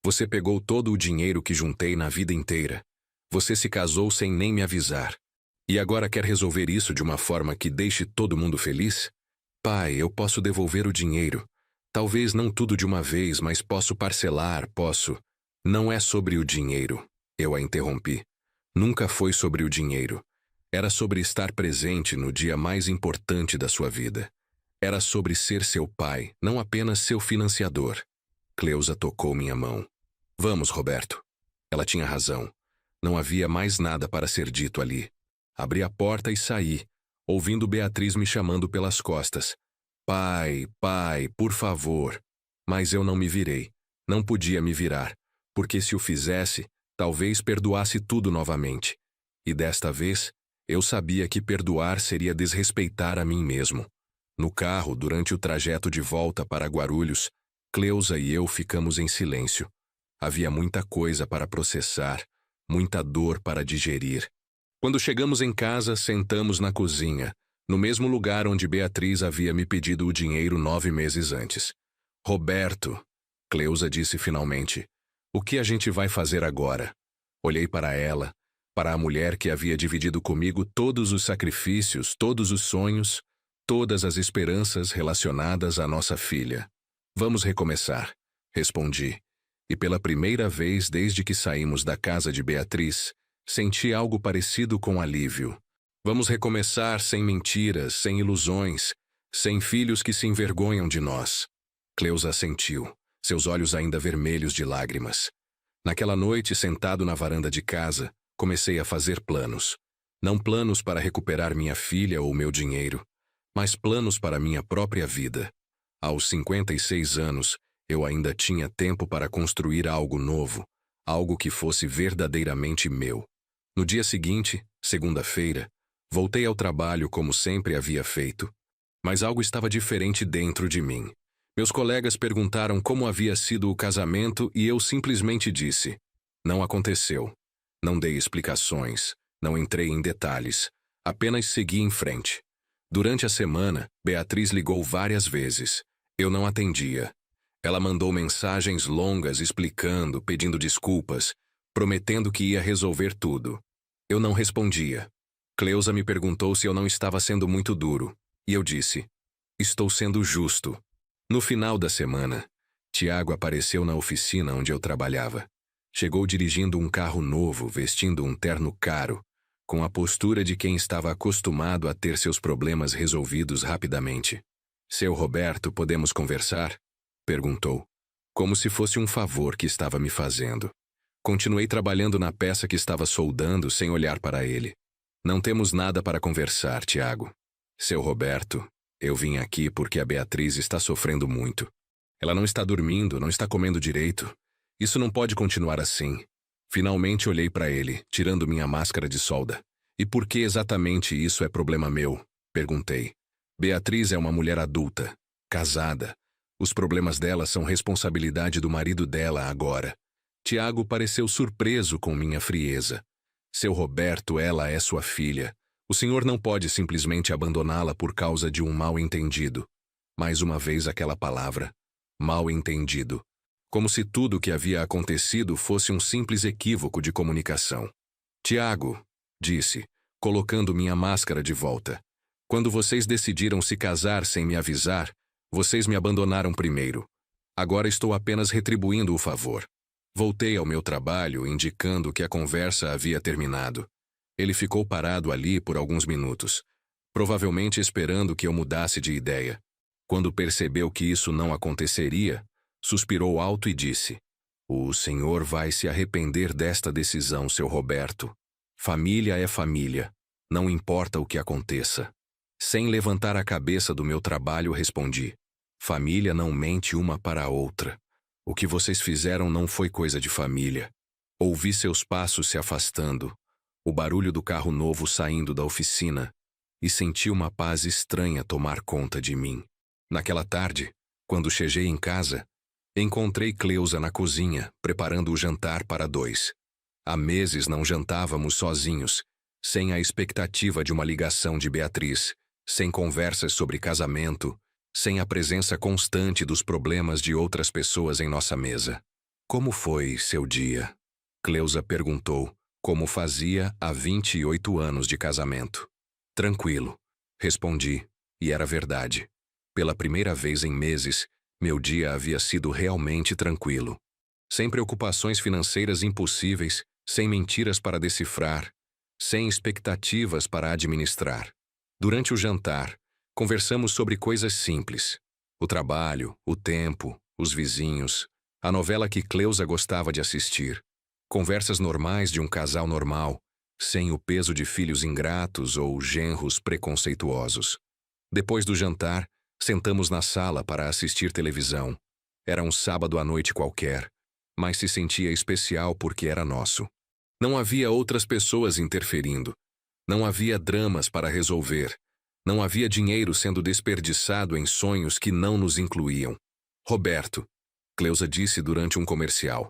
Você pegou todo o dinheiro que juntei na vida inteira. Você se casou sem nem me avisar. E agora quer resolver isso de uma forma que deixe todo mundo feliz? Pai, eu posso devolver o dinheiro. Talvez não tudo de uma vez, mas posso parcelar, posso. Não é sobre o dinheiro, eu a interrompi. Nunca foi sobre o dinheiro. Era sobre estar presente no dia mais importante da sua vida. Era sobre ser seu pai, não apenas seu financiador. Cleusa tocou minha mão. Vamos, Roberto. Ela tinha razão. Não havia mais nada para ser dito ali. Abri a porta e saí, ouvindo Beatriz me chamando pelas costas. Pai, pai, por favor. Mas eu não me virei. Não podia me virar, porque se o fizesse, talvez perdoasse tudo novamente. E desta vez, eu sabia que perdoar seria desrespeitar a mim mesmo. No carro, durante o trajeto de volta para Guarulhos, Cleusa e eu ficamos em silêncio. Havia muita coisa para processar, muita dor para digerir. Quando chegamos em casa, sentamos na cozinha, no mesmo lugar onde Beatriz havia me pedido o dinheiro 9 meses antes. Roberto, Cleusa disse finalmente, o que a gente vai fazer agora? Olhei para ela, para a mulher que havia dividido comigo todos os sacrifícios, todos os sonhos, todas as esperanças relacionadas à nossa filha. Vamos recomeçar, respondi. E pela primeira vez desde que saímos da casa de Beatriz, senti algo parecido com alívio. Vamos recomeçar sem mentiras, sem ilusões, sem filhos que se envergonham de nós. Cleusa assentiu, seus olhos ainda vermelhos de lágrimas. Naquela noite, sentado na varanda de casa, comecei a fazer planos. Não planos para recuperar minha filha ou meu dinheiro, mas planos para minha própria vida. Aos 56 anos, eu ainda tinha tempo para construir algo novo, algo que fosse verdadeiramente meu. No dia seguinte, segunda-feira, voltei ao trabalho como sempre havia feito. Mas algo estava diferente dentro de mim. Meus colegas perguntaram como havia sido o casamento e eu simplesmente disse: não aconteceu. Não dei explicações, não entrei em detalhes, apenas segui em frente. Durante a semana, Beatriz ligou várias vezes. Eu não atendia. Ela mandou mensagens longas explicando, pedindo desculpas, prometendo que ia resolver tudo. Eu não respondia. Cleusa me perguntou se eu não estava sendo muito duro, e eu disse: estou sendo justo. No final da semana, Tiago apareceu na oficina onde eu trabalhava. Chegou dirigindo um carro novo, vestindo um terno caro, com a postura de quem estava acostumado a ter seus problemas resolvidos rapidamente. Seu Roberto, podemos conversar? Perguntou, como se fosse um favor que estava me fazendo. Continuei trabalhando na peça que estava soldando sem olhar para ele. Não temos nada para conversar, Tiago. Seu Roberto, eu vim aqui porque a Beatriz está sofrendo muito. Ela não está dormindo, não está comendo direito. Isso não pode continuar assim. Finalmente olhei para ele, tirando minha máscara de solda. E por que exatamente isso é problema meu? Perguntei. Beatriz é uma mulher adulta, casada. Os problemas dela são responsabilidade do marido dela agora. Tiago pareceu surpreso com minha frieza. Seu Roberto, ela é sua filha. O senhor não pode simplesmente abandoná-la por causa de um mal-entendido. Mais uma vez aquela palavra. Mal-entendido. como se tudo o que havia acontecido fosse um simples equívoco de comunicação. Tiago, disse, colocando minha máscara de volta. Quando vocês decidiram se casar sem me avisar, vocês me abandonaram primeiro. Agora estou apenas retribuindo o favor. Voltei ao meu trabalho, indicando que a conversa havia terminado. Ele ficou parado ali por alguns minutos, provavelmente esperando que eu mudasse de ideia. Quando percebeu que isso não aconteceria, suspirou alto e disse: "O senhor vai se arrepender desta decisão, seu Roberto. Família é família, não importa o que aconteça." Sem levantar a cabeça do meu trabalho, respondi: "Família não mente uma para a outra. O que vocês fizeram não foi coisa de família." Ouvi seus passos se afastando, o barulho do carro novo saindo da oficina, e senti uma paz estranha tomar conta de mim. Naquela tarde, quando cheguei em casa, encontrei Cleusa na cozinha, preparando o jantar para dois. Há meses não jantávamos sozinhos, sem a expectativa de uma ligação de Beatriz, sem conversas sobre casamento, sem a presença constante dos problemas de outras pessoas em nossa mesa. "Como foi seu dia?" Cleusa perguntou, como fazia há 28 anos de casamento. "Tranquilo", respondi, e era verdade. Pela primeira vez em meses, meu dia havia sido realmente tranquilo. Sem preocupações financeiras impossíveis, sem mentiras para decifrar, sem expectativas para administrar. Durante o jantar, conversamos sobre coisas simples: o trabalho, o tempo, os vizinhos, a novela que Cleusa gostava de assistir. Conversas normais de um casal normal, sem o peso de filhos ingratos ou genros preconceituosos. Depois do jantar, sentamos na sala para assistir televisão. Era um sábado à noite qualquer, mas se sentia especial porque era nosso. Não havia outras pessoas interferindo. Não havia dramas para resolver. Não havia dinheiro sendo desperdiçado em sonhos que não nos incluíam. "Roberto", Cleusa disse durante um comercial,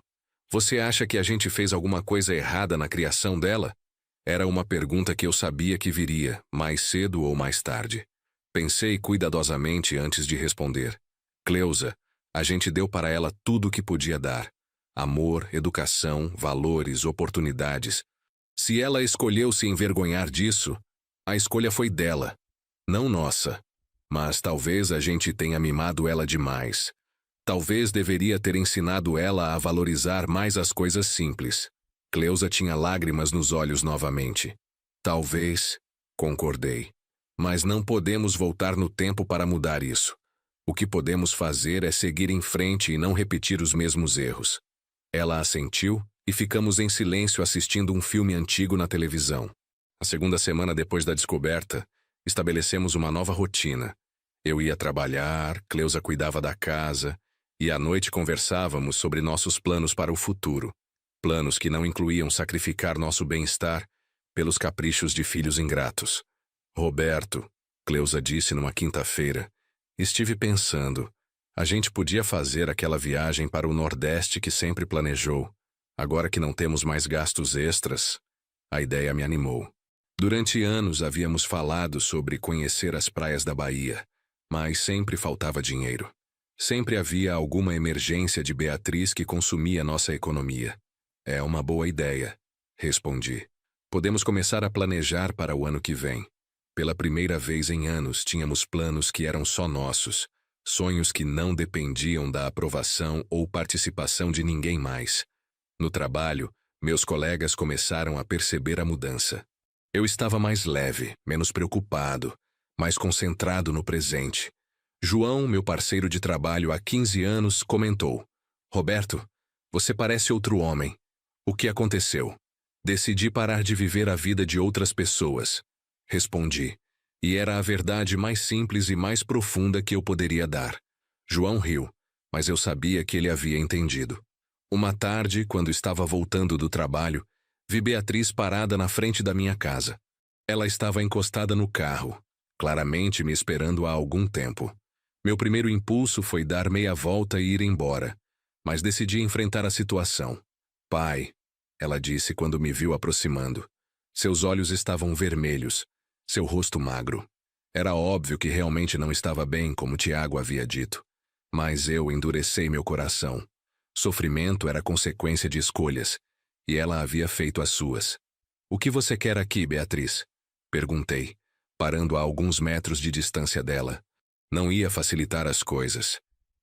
"você acha que a gente fez alguma coisa errada na criação dela?" Era uma pergunta que eu sabia que viria, mais cedo ou mais tarde. Pensei cuidadosamente antes de responder. "Cleusa, a gente deu para ela tudo o que podia dar. Amor, educação, valores, oportunidades. Se ela escolheu se envergonhar disso, a escolha foi dela, não nossa. Mas talvez a gente tenha mimado ela demais. Talvez deveria ter ensinado ela a valorizar mais as coisas simples." Cleusa tinha lágrimas nos olhos novamente. "Talvez", concordei. "Mas não podemos voltar no tempo para mudar isso. O que podemos fazer é seguir em frente e não repetir os mesmos erros." Ela assentiu e ficamos em silêncio assistindo um filme antigo na televisão. A segunda semana depois da descoberta, estabelecemos uma nova rotina. Eu ia trabalhar, Cleusa cuidava da casa, e à noite conversávamos sobre nossos planos para o futuro. Planos que não incluíam sacrificar nosso bem-estar pelos caprichos de filhos ingratos. "Roberto", Cleusa disse numa quinta-feira, "estive pensando. A gente podia fazer aquela viagem para o Nordeste que sempre planejou. Agora que não temos mais gastos extras." A ideia me animou. Durante anos havíamos falado sobre conhecer as praias da Bahia, mas sempre faltava dinheiro. Sempre havia alguma emergência de Beatriz que consumia nossa economia. "É uma boa ideia", respondi. "Podemos começar a planejar para o ano que vem." Pela primeira vez em anos tínhamos planos que eram só nossos, sonhos que não dependiam da aprovação ou participação de ninguém mais. No trabalho, meus colegas começaram a perceber a mudança. Eu estava mais leve, menos preocupado, mais concentrado no presente. João, meu parceiro de trabalho há 15 anos, comentou: "Roberto, você parece outro homem. O que aconteceu?" "Decidi parar de viver a vida de outras pessoas", respondi. E era a verdade mais simples e mais profunda que eu poderia dar. João riu, mas eu sabia que ele havia entendido. Uma tarde, quando estava voltando do trabalho, vi Beatriz parada na frente da minha casa. Ela estava encostada no carro, claramente me esperando há algum tempo. Meu primeiro impulso foi dar meia volta e ir embora, mas decidi enfrentar a situação. "Pai", ela disse quando me viu aproximando. Seus olhos estavam vermelhos, seu rosto magro. Era óbvio que realmente não estava bem, como Tiago havia dito. Mas eu endurecei meu coração. Sofrimento era consequência de escolhas, e ela havia feito as suas. O que você quer aqui, Beatriz? Perguntei, parando a alguns metros de distância dela. Não ia facilitar as coisas.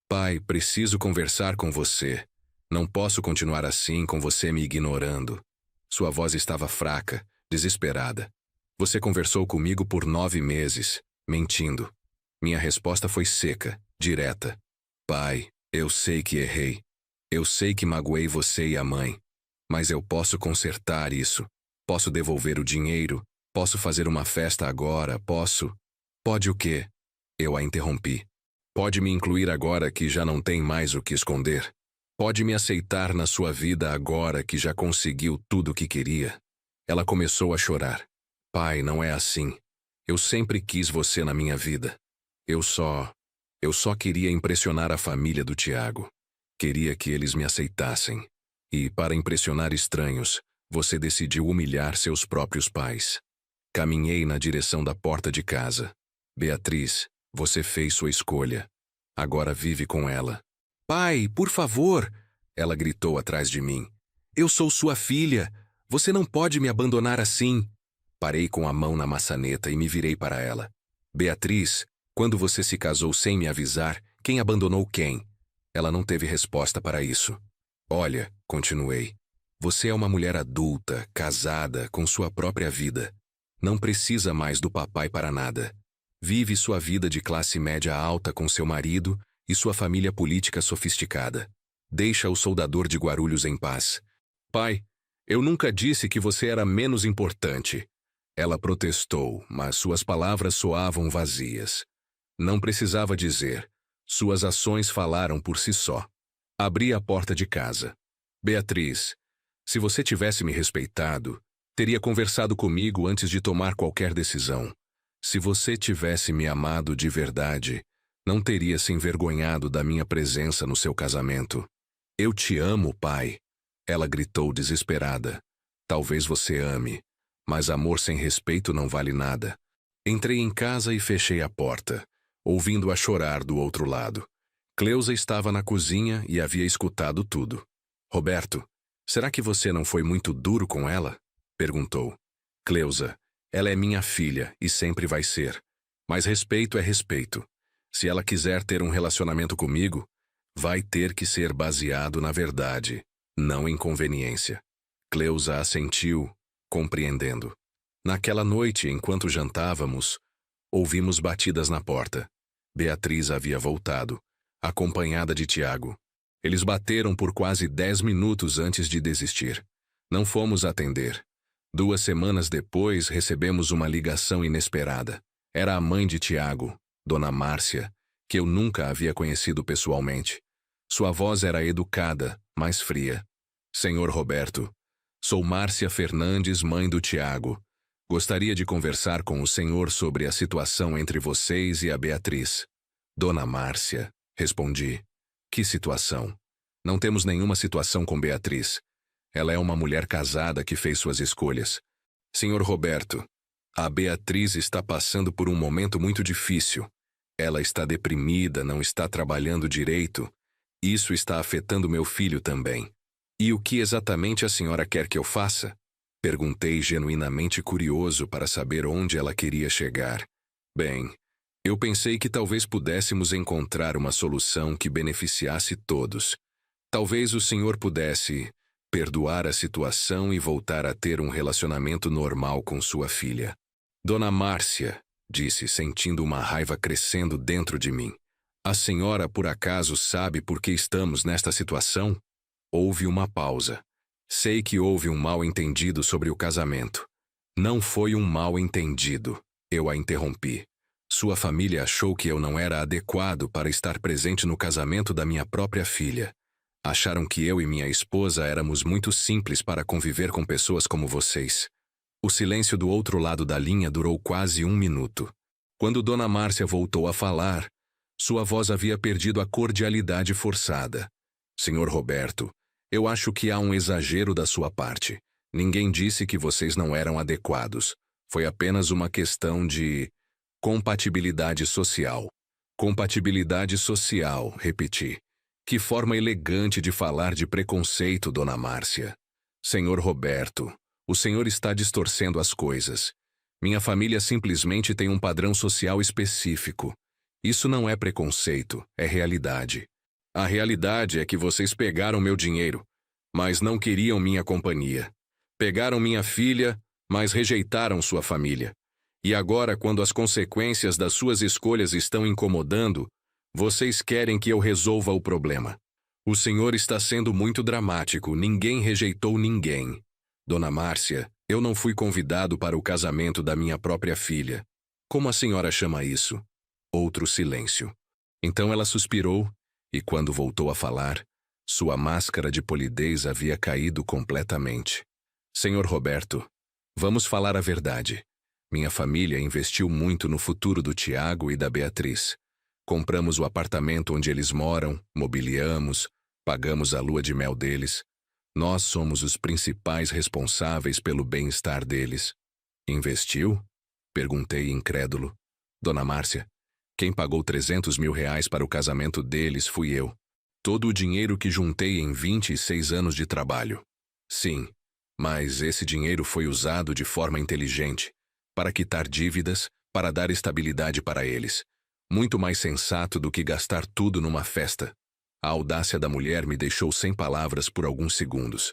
Pai, preciso conversar com você. Não posso continuar assim com você me ignorando. Sua voz estava fraca, desesperada. Você conversou comigo por 9 meses, mentindo. Minha resposta foi seca, direta. Pai, eu sei que errei. Eu sei que magoei você e a mãe. Mas eu posso consertar isso. Posso devolver o dinheiro. Posso fazer uma festa agora. Posso. Pode o quê? Eu a interrompi. Pode me incluir agora que já não tem mais o que esconder. Pode me aceitar na sua vida agora que já conseguiu tudo o que queria. Ela começou a chorar. Pai, não é assim. Eu sempre quis você na minha vida. Eu só queria impressionar a família do Tiago. Queria que eles me aceitassem. E, para impressionar estranhos, você decidiu humilhar seus próprios pais. Caminhei na direção da porta de casa. Beatriz, você fez sua escolha. Agora vive com ela. Pai, por favor! Ela gritou atrás de mim. Eu sou sua filha. Você não pode me abandonar assim. Parei com a mão na maçaneta e me virei para ela. Beatriz, quando você se casou sem me avisar, quem abandonou quem? Ela não teve resposta para isso. Olha, continuei. Você é uma mulher adulta, casada, com sua própria vida. Não precisa mais do papai para nada. Vive sua vida de classe média alta com seu marido e sua família política sofisticada. Deixa o soldador de Guarulhos em paz. Pai, eu nunca disse que você era menos importante. Ela protestou, mas suas palavras soavam vazias. Não precisava dizer. Suas ações falaram por si só. Abri a porta de casa. Beatriz, se você tivesse me respeitado, teria conversado comigo antes de tomar qualquer decisão. Se você tivesse me amado de verdade, não teria se envergonhado da minha presença no seu casamento. Eu te amo, pai. Ela gritou desesperada. Talvez você ame, mas amor sem respeito não vale nada. Entrei em casa e fechei a porta, ouvindo-a chorar do outro lado. Cleusa estava na cozinha e havia escutado tudo. Roberto, será que você não foi muito duro com ela? Perguntou. Cleusa, ela é minha filha e sempre vai ser. Mas respeito é respeito. Se ela quiser ter um relacionamento comigo, vai ter que ser baseado na verdade, não em conveniência. Cleusa assentiu, compreendendo. Naquela noite, enquanto jantávamos, ouvimos batidas na porta. Beatriz havia voltado, acompanhada de Tiago. Eles bateram por quase 10 minutos antes de desistir. Não fomos atender. 2 semanas depois, recebemos uma ligação inesperada. Era a mãe de Tiago, Dona Márcia, que eu nunca havia conhecido pessoalmente. Sua voz era educada, mas fria. Senhor Roberto, sou Márcia Fernandes, mãe do Tiago. Gostaria de conversar com o senhor sobre a situação entre vocês e a Beatriz. Dona Márcia, respondi. Que situação? Não temos nenhuma situação com Beatriz. Ela é uma mulher casada que fez suas escolhas. Senhor Roberto, a Beatriz está passando por um momento muito difícil. Ela está deprimida, não está trabalhando direito. Isso está afetando meu filho também. E o que exatamente a senhora quer que eu faça? Perguntei genuinamente curioso para saber onde ela queria chegar. Bem, eu pensei que talvez pudéssemos encontrar uma solução que beneficiasse todos. Talvez o senhor pudesse perdoar a situação e voltar a ter um relacionamento normal com sua filha. Dona Márcia, disse, sentindo uma raiva crescendo dentro de mim. A senhora por acaso sabe por que estamos nesta situação? Houve uma pausa. Sei que houve um mal-entendido sobre o casamento. Não foi um mal-entendido. Eu a interrompi. Sua família achou que eu não era adequado para estar presente no casamento da minha própria filha. Acharam que eu e minha esposa éramos muito simples para conviver com pessoas como vocês. O silêncio do outro lado da linha durou quase 1 minuto. Quando Dona Márcia voltou a falar, sua voz havia perdido a cordialidade forçada. Senhor Roberto, eu acho que há um exagero da sua parte. Ninguém disse que vocês não eram adequados. Foi apenas uma questão de compatibilidade social. Compatibilidade social, repeti. Que forma elegante de falar de preconceito, Dona Márcia. Senhor Roberto, o senhor está distorcendo as coisas. Minha família simplesmente tem um padrão social específico. Isso não é preconceito, é realidade. A realidade é que vocês pegaram meu dinheiro, mas não queriam minha companhia. Pegaram minha filha, mas rejeitaram sua família. E agora, quando as consequências das suas escolhas estão incomodando, vocês querem que eu resolva o problema. O senhor está sendo muito dramático, ninguém rejeitou ninguém. Dona Márcia, eu não fui convidado para o casamento da minha própria filha. Como a senhora chama isso? Outro silêncio. Então ela suspirou, e quando voltou a falar, sua máscara de polidez havia caído completamente. Senhor Roberto, vamos falar a verdade. Minha família investiu muito no futuro do Tiago e da Beatriz. Compramos o apartamento onde eles moram, mobiliamos, pagamos a lua de mel deles. Nós somos os principais responsáveis pelo bem-estar deles. Investiu? Perguntei incrédulo. Dona Márcia, quem pagou 300 mil reais para o casamento deles fui eu. Todo o dinheiro que juntei em 26 anos de trabalho. Sim, mas esse dinheiro foi usado de forma inteligente, para quitar dívidas, para dar estabilidade para eles. Muito mais sensato do que gastar tudo numa festa. A audácia da mulher me deixou sem palavras por alguns segundos.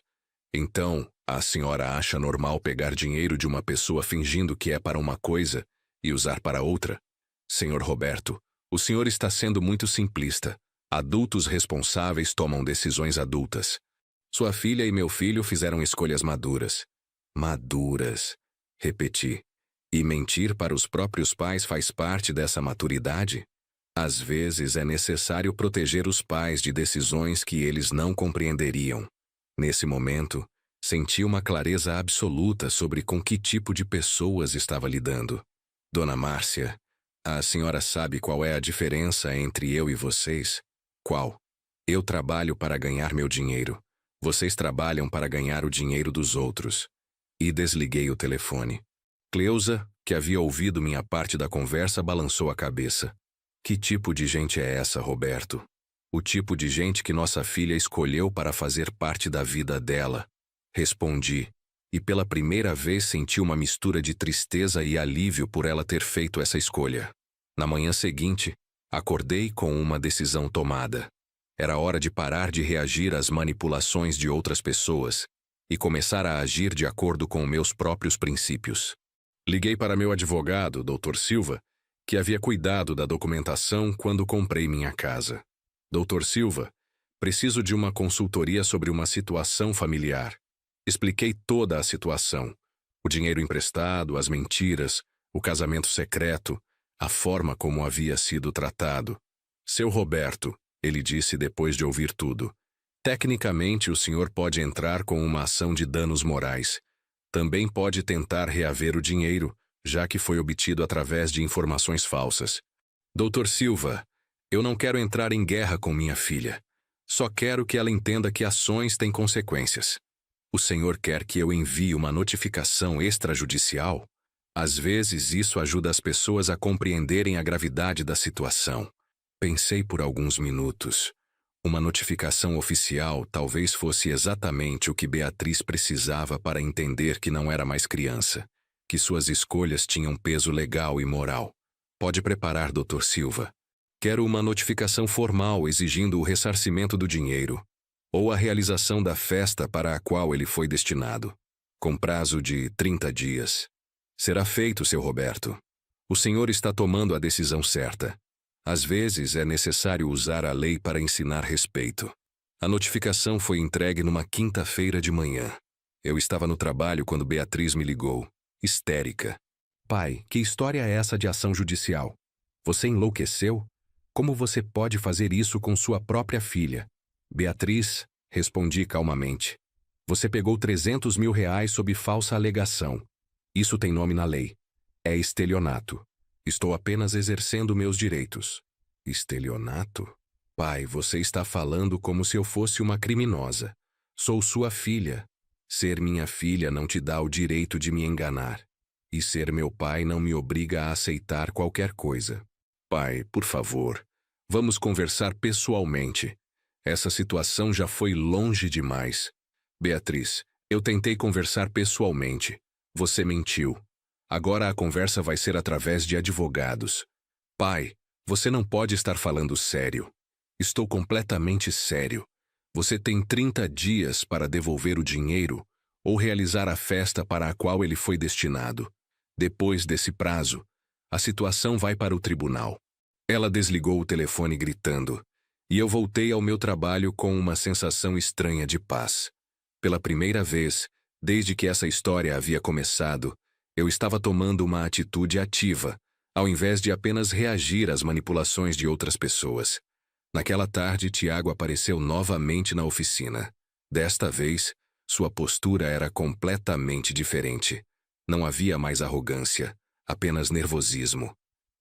Então, a senhora acha normal pegar dinheiro de uma pessoa fingindo que é para uma coisa e usar para outra? Senhor Roberto, o senhor está sendo muito simplista. Adultos responsáveis tomam decisões adultas. Sua filha e meu filho fizeram escolhas maduras. Maduras, repeti. E mentir para os próprios pais faz parte dessa maturidade? Às vezes é necessário proteger os pais de decisões que eles não compreenderiam. Nesse momento, senti uma clareza absoluta sobre com que tipo de pessoas estava lidando. Dona Márcia, a senhora sabe qual é a diferença entre eu e vocês? Qual? Eu trabalho para ganhar meu dinheiro. Vocês trabalham para ganhar o dinheiro dos outros. E desliguei o telefone. Cleusa, que havia ouvido minha parte da conversa, balançou a cabeça. Que tipo de gente é essa, Roberto? O tipo de gente que nossa filha escolheu para fazer parte da vida dela. Respondi, e pela primeira vez senti uma mistura de tristeza e alívio por ela ter feito essa escolha. Na manhã seguinte, acordei com uma decisão tomada. Era hora de parar de reagir às manipulações de outras pessoas e começar a agir de acordo com meus próprios princípios. Liguei para meu advogado, Dr. Silva, que havia cuidado da documentação quando comprei minha casa. Dr. Silva, preciso de uma consultoria sobre uma situação familiar. Expliquei toda a situação. O dinheiro emprestado, as mentiras, o casamento secreto, a forma como havia sido tratado. Seu Roberto, ele disse depois de ouvir tudo, tecnicamente o senhor pode entrar com uma ação de danos morais. Também pode tentar reaver o dinheiro, já que foi obtido através de informações falsas. Dr. Silva, eu não quero entrar em guerra com minha filha. Só quero que ela entenda que ações têm consequências. O senhor quer que eu envie uma notificação extrajudicial? Às vezes isso ajuda as pessoas a compreenderem a gravidade da situação. Pensei por alguns minutos. Uma notificação oficial talvez fosse exatamente o que Beatriz precisava para entender que não era mais criança, que suas escolhas tinham peso legal e moral. Pode preparar, Dr. Silva. Quero uma notificação formal exigindo o ressarcimento do dinheiro, ou a realização da festa para a qual ele foi destinado, com prazo de 30 dias. Será feito, seu Roberto. O senhor está tomando a decisão certa. Às vezes é necessário usar a lei para ensinar respeito. A notificação foi entregue numa quinta-feira de manhã. Eu estava no trabalho quando Beatriz me ligou, histérica. Pai, que história é essa de ação judicial? Você enlouqueceu? Como você pode fazer isso com sua própria filha? Beatriz, respondi calmamente. Você pegou 300 mil reais sob falsa alegação. Isso tem nome na lei. É estelionato. Estou apenas exercendo meus direitos. Estelionato? Pai, você está falando como se eu fosse uma criminosa. Sou sua filha. Ser minha filha não te dá o direito de me enganar. E ser meu pai não me obriga a aceitar qualquer coisa. Pai, por favor, vamos conversar pessoalmente. Essa situação já foi longe demais. Beatriz, eu tentei conversar pessoalmente. Você mentiu. Agora a conversa vai ser através de advogados. Pai, você não pode estar falando sério. Estou completamente sério. Você tem 30 dias para devolver o dinheiro ou realizar a festa para a qual ele foi destinado. Depois desse prazo, a situação vai para o tribunal. Ela desligou o telefone gritando, e eu voltei ao meu trabalho com uma sensação estranha de paz. Pela primeira vez, desde que essa história havia começado, eu estava tomando uma atitude ativa, ao invés de apenas reagir às manipulações de outras pessoas. Naquela tarde, Tiago apareceu novamente na oficina. Desta vez, sua postura era completamente diferente. Não havia mais arrogância, apenas nervosismo.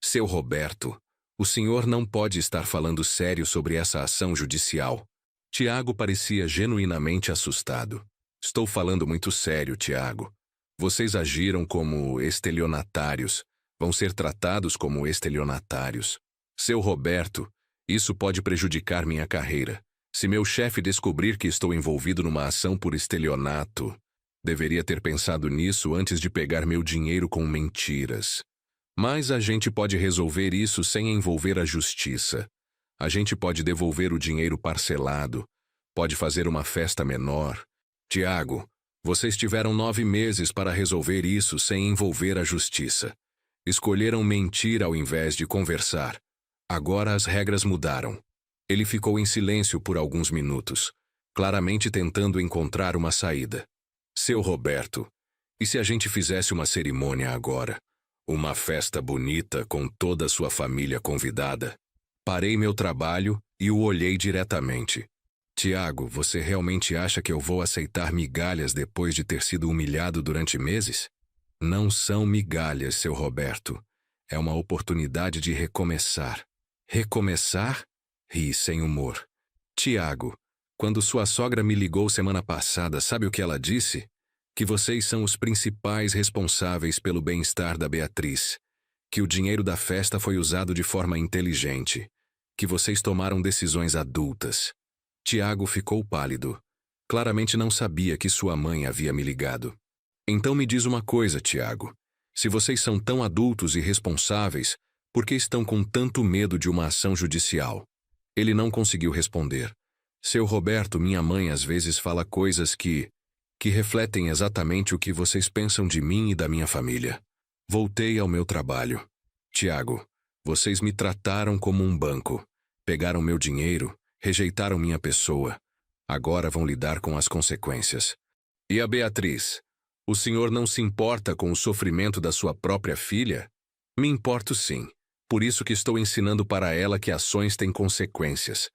Seu Roberto, o senhor não pode estar falando sério sobre essa ação judicial. Tiago parecia genuinamente assustado. Estou falando muito sério, Tiago. Vocês agiram como estelionatários. Vão ser tratados como estelionatários. Seu Roberto, isso pode prejudicar minha carreira. Se meu chefe descobrir que estou envolvido numa ação por estelionato, deveria ter pensado nisso antes de pegar meu dinheiro com mentiras. Mas a gente pode resolver isso sem envolver a justiça. A gente pode devolver o dinheiro parcelado, pode fazer uma festa menor. Tiago, vocês tiveram 9 meses para resolver isso sem envolver a justiça. Escolheram mentir ao invés de conversar. Agora as regras mudaram. Ele ficou em silêncio por alguns minutos, claramente tentando encontrar uma saída. Seu Roberto, e se a gente fizesse uma cerimônia agora? Uma festa bonita com toda a sua família convidada? Parei meu trabalho e o olhei diretamente. Tiago, você realmente acha que eu vou aceitar migalhas depois de ter sido humilhado durante meses? Não são migalhas, seu Roberto. É uma oportunidade de recomeçar. Recomeçar? Ri sem humor. Tiago, quando sua sogra me ligou semana passada, sabe o que ela disse? Que vocês são os principais responsáveis pelo bem-estar da Beatriz. Que o dinheiro da festa foi usado de forma inteligente. Que vocês tomaram decisões adultas. Tiago ficou pálido. Claramente não sabia que sua mãe havia me ligado. Então me diz uma coisa, Tiago. Se vocês são tão adultos e responsáveis, por que estão com tanto medo de uma ação judicial? Ele não conseguiu responder. Seu Roberto, minha mãe às vezes fala coisas que refletem exatamente o que vocês pensam de mim e da minha família. Voltei ao meu trabalho. Tiago, vocês me trataram como um banco. Pegaram meu dinheiro, rejeitaram minha pessoa. Agora vão lidar com as consequências. E a Beatriz? O senhor não se importa com o sofrimento da sua própria filha? Me importo sim. Por isso que estou ensinando para ela que ações têm consequências.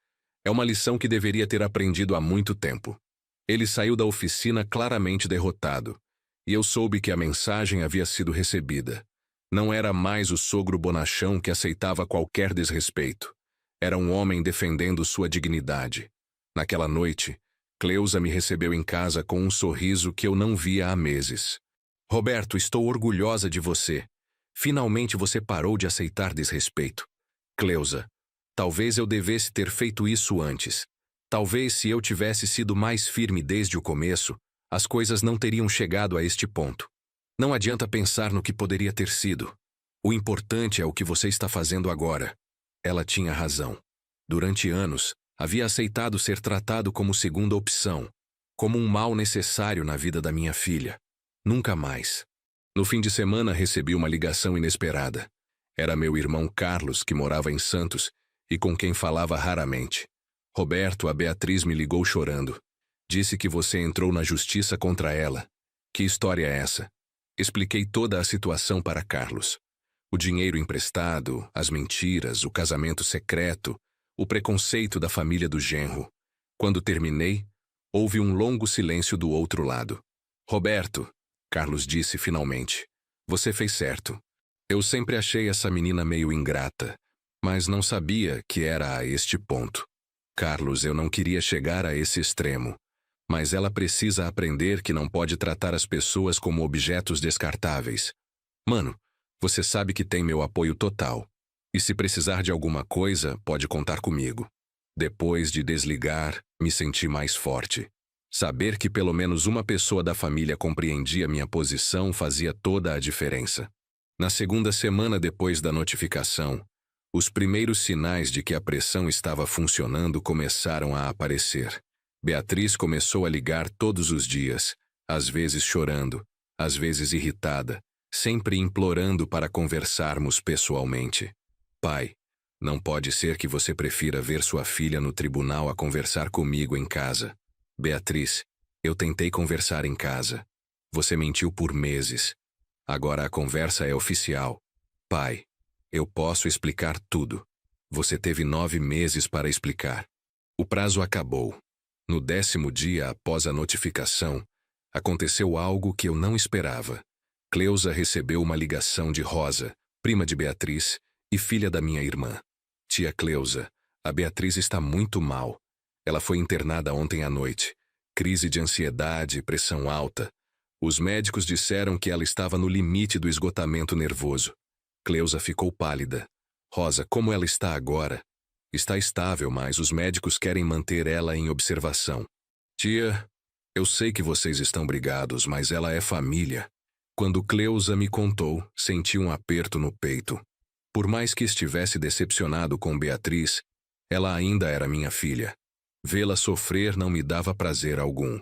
É uma lição que deveria ter aprendido há muito tempo. Ele saiu da oficina claramente derrotado, e eu soube que a mensagem havia sido recebida. Não era mais o sogro bonachão que aceitava qualquer desrespeito. Era um homem defendendo sua dignidade. Naquela noite, Cleusa me recebeu em casa com um sorriso que eu não via há meses. Roberto, estou orgulhosa de você. Finalmente você parou de aceitar desrespeito. Cleusa, talvez eu devesse ter feito isso antes. Talvez se eu tivesse sido mais firme desde o começo, as coisas não teriam chegado a este ponto. Não adianta pensar no que poderia ter sido. O importante é o que você está fazendo agora. Ela tinha razão. Durante anos, havia aceitado ser tratado como segunda opção, como um mal necessário na vida da minha filha. Nunca mais. No fim de semana recebi uma ligação inesperada. Era meu irmão Carlos, que morava em Santos e com quem falava raramente. Roberto, a Beatriz me ligou chorando. Disse que você entrou na justiça contra ela. Que história é essa? Expliquei toda a situação para Carlos. O dinheiro emprestado, as mentiras, o casamento secreto, o preconceito da família do genro. Quando terminei, houve um longo silêncio do outro lado. Roberto, Carlos disse finalmente, você fez certo. Eu sempre achei essa menina meio ingrata, mas não sabia que era a este ponto. Carlos, eu não queria chegar a esse extremo, mas ela precisa aprender que não pode tratar as pessoas como objetos descartáveis. Mano, você sabe que tem meu apoio total. E se precisar de alguma coisa, pode contar comigo. Depois de desligar, me senti mais forte. Saber que pelo menos uma pessoa da família compreendia minha posição fazia toda a diferença. Na segunda semana depois da notificação, os primeiros sinais de que a pressão estava funcionando começaram a aparecer. Beatriz começou a ligar todos os dias, às vezes chorando, às vezes irritada, sempre implorando para conversarmos pessoalmente. Pai, não pode ser que você prefira ver sua filha no tribunal a conversar comigo em casa. Beatriz, eu tentei conversar em casa. Você mentiu por meses. Agora a conversa é oficial. Pai, eu posso explicar tudo. Você teve 9 meses para explicar. O prazo acabou. No 10º dia após a notificação, aconteceu algo que eu não esperava. Cleusa recebeu uma ligação de Rosa, prima de Beatriz e filha da minha irmã. Tia Cleusa, a Beatriz está muito mal. Ela foi internada ontem à noite. Crise de ansiedade, pressão alta. Os médicos disseram que ela estava no limite do esgotamento nervoso. Cleusa ficou pálida. Rosa, como ela está agora? Está estável, mas os médicos querem manter ela em observação. Tia, eu sei que vocês estão brigados, mas ela é família. Quando Cleusa me contou, senti um aperto no peito. Por mais que estivesse decepcionado com Beatriz, ela ainda era minha filha. Vê-la sofrer não me dava prazer algum.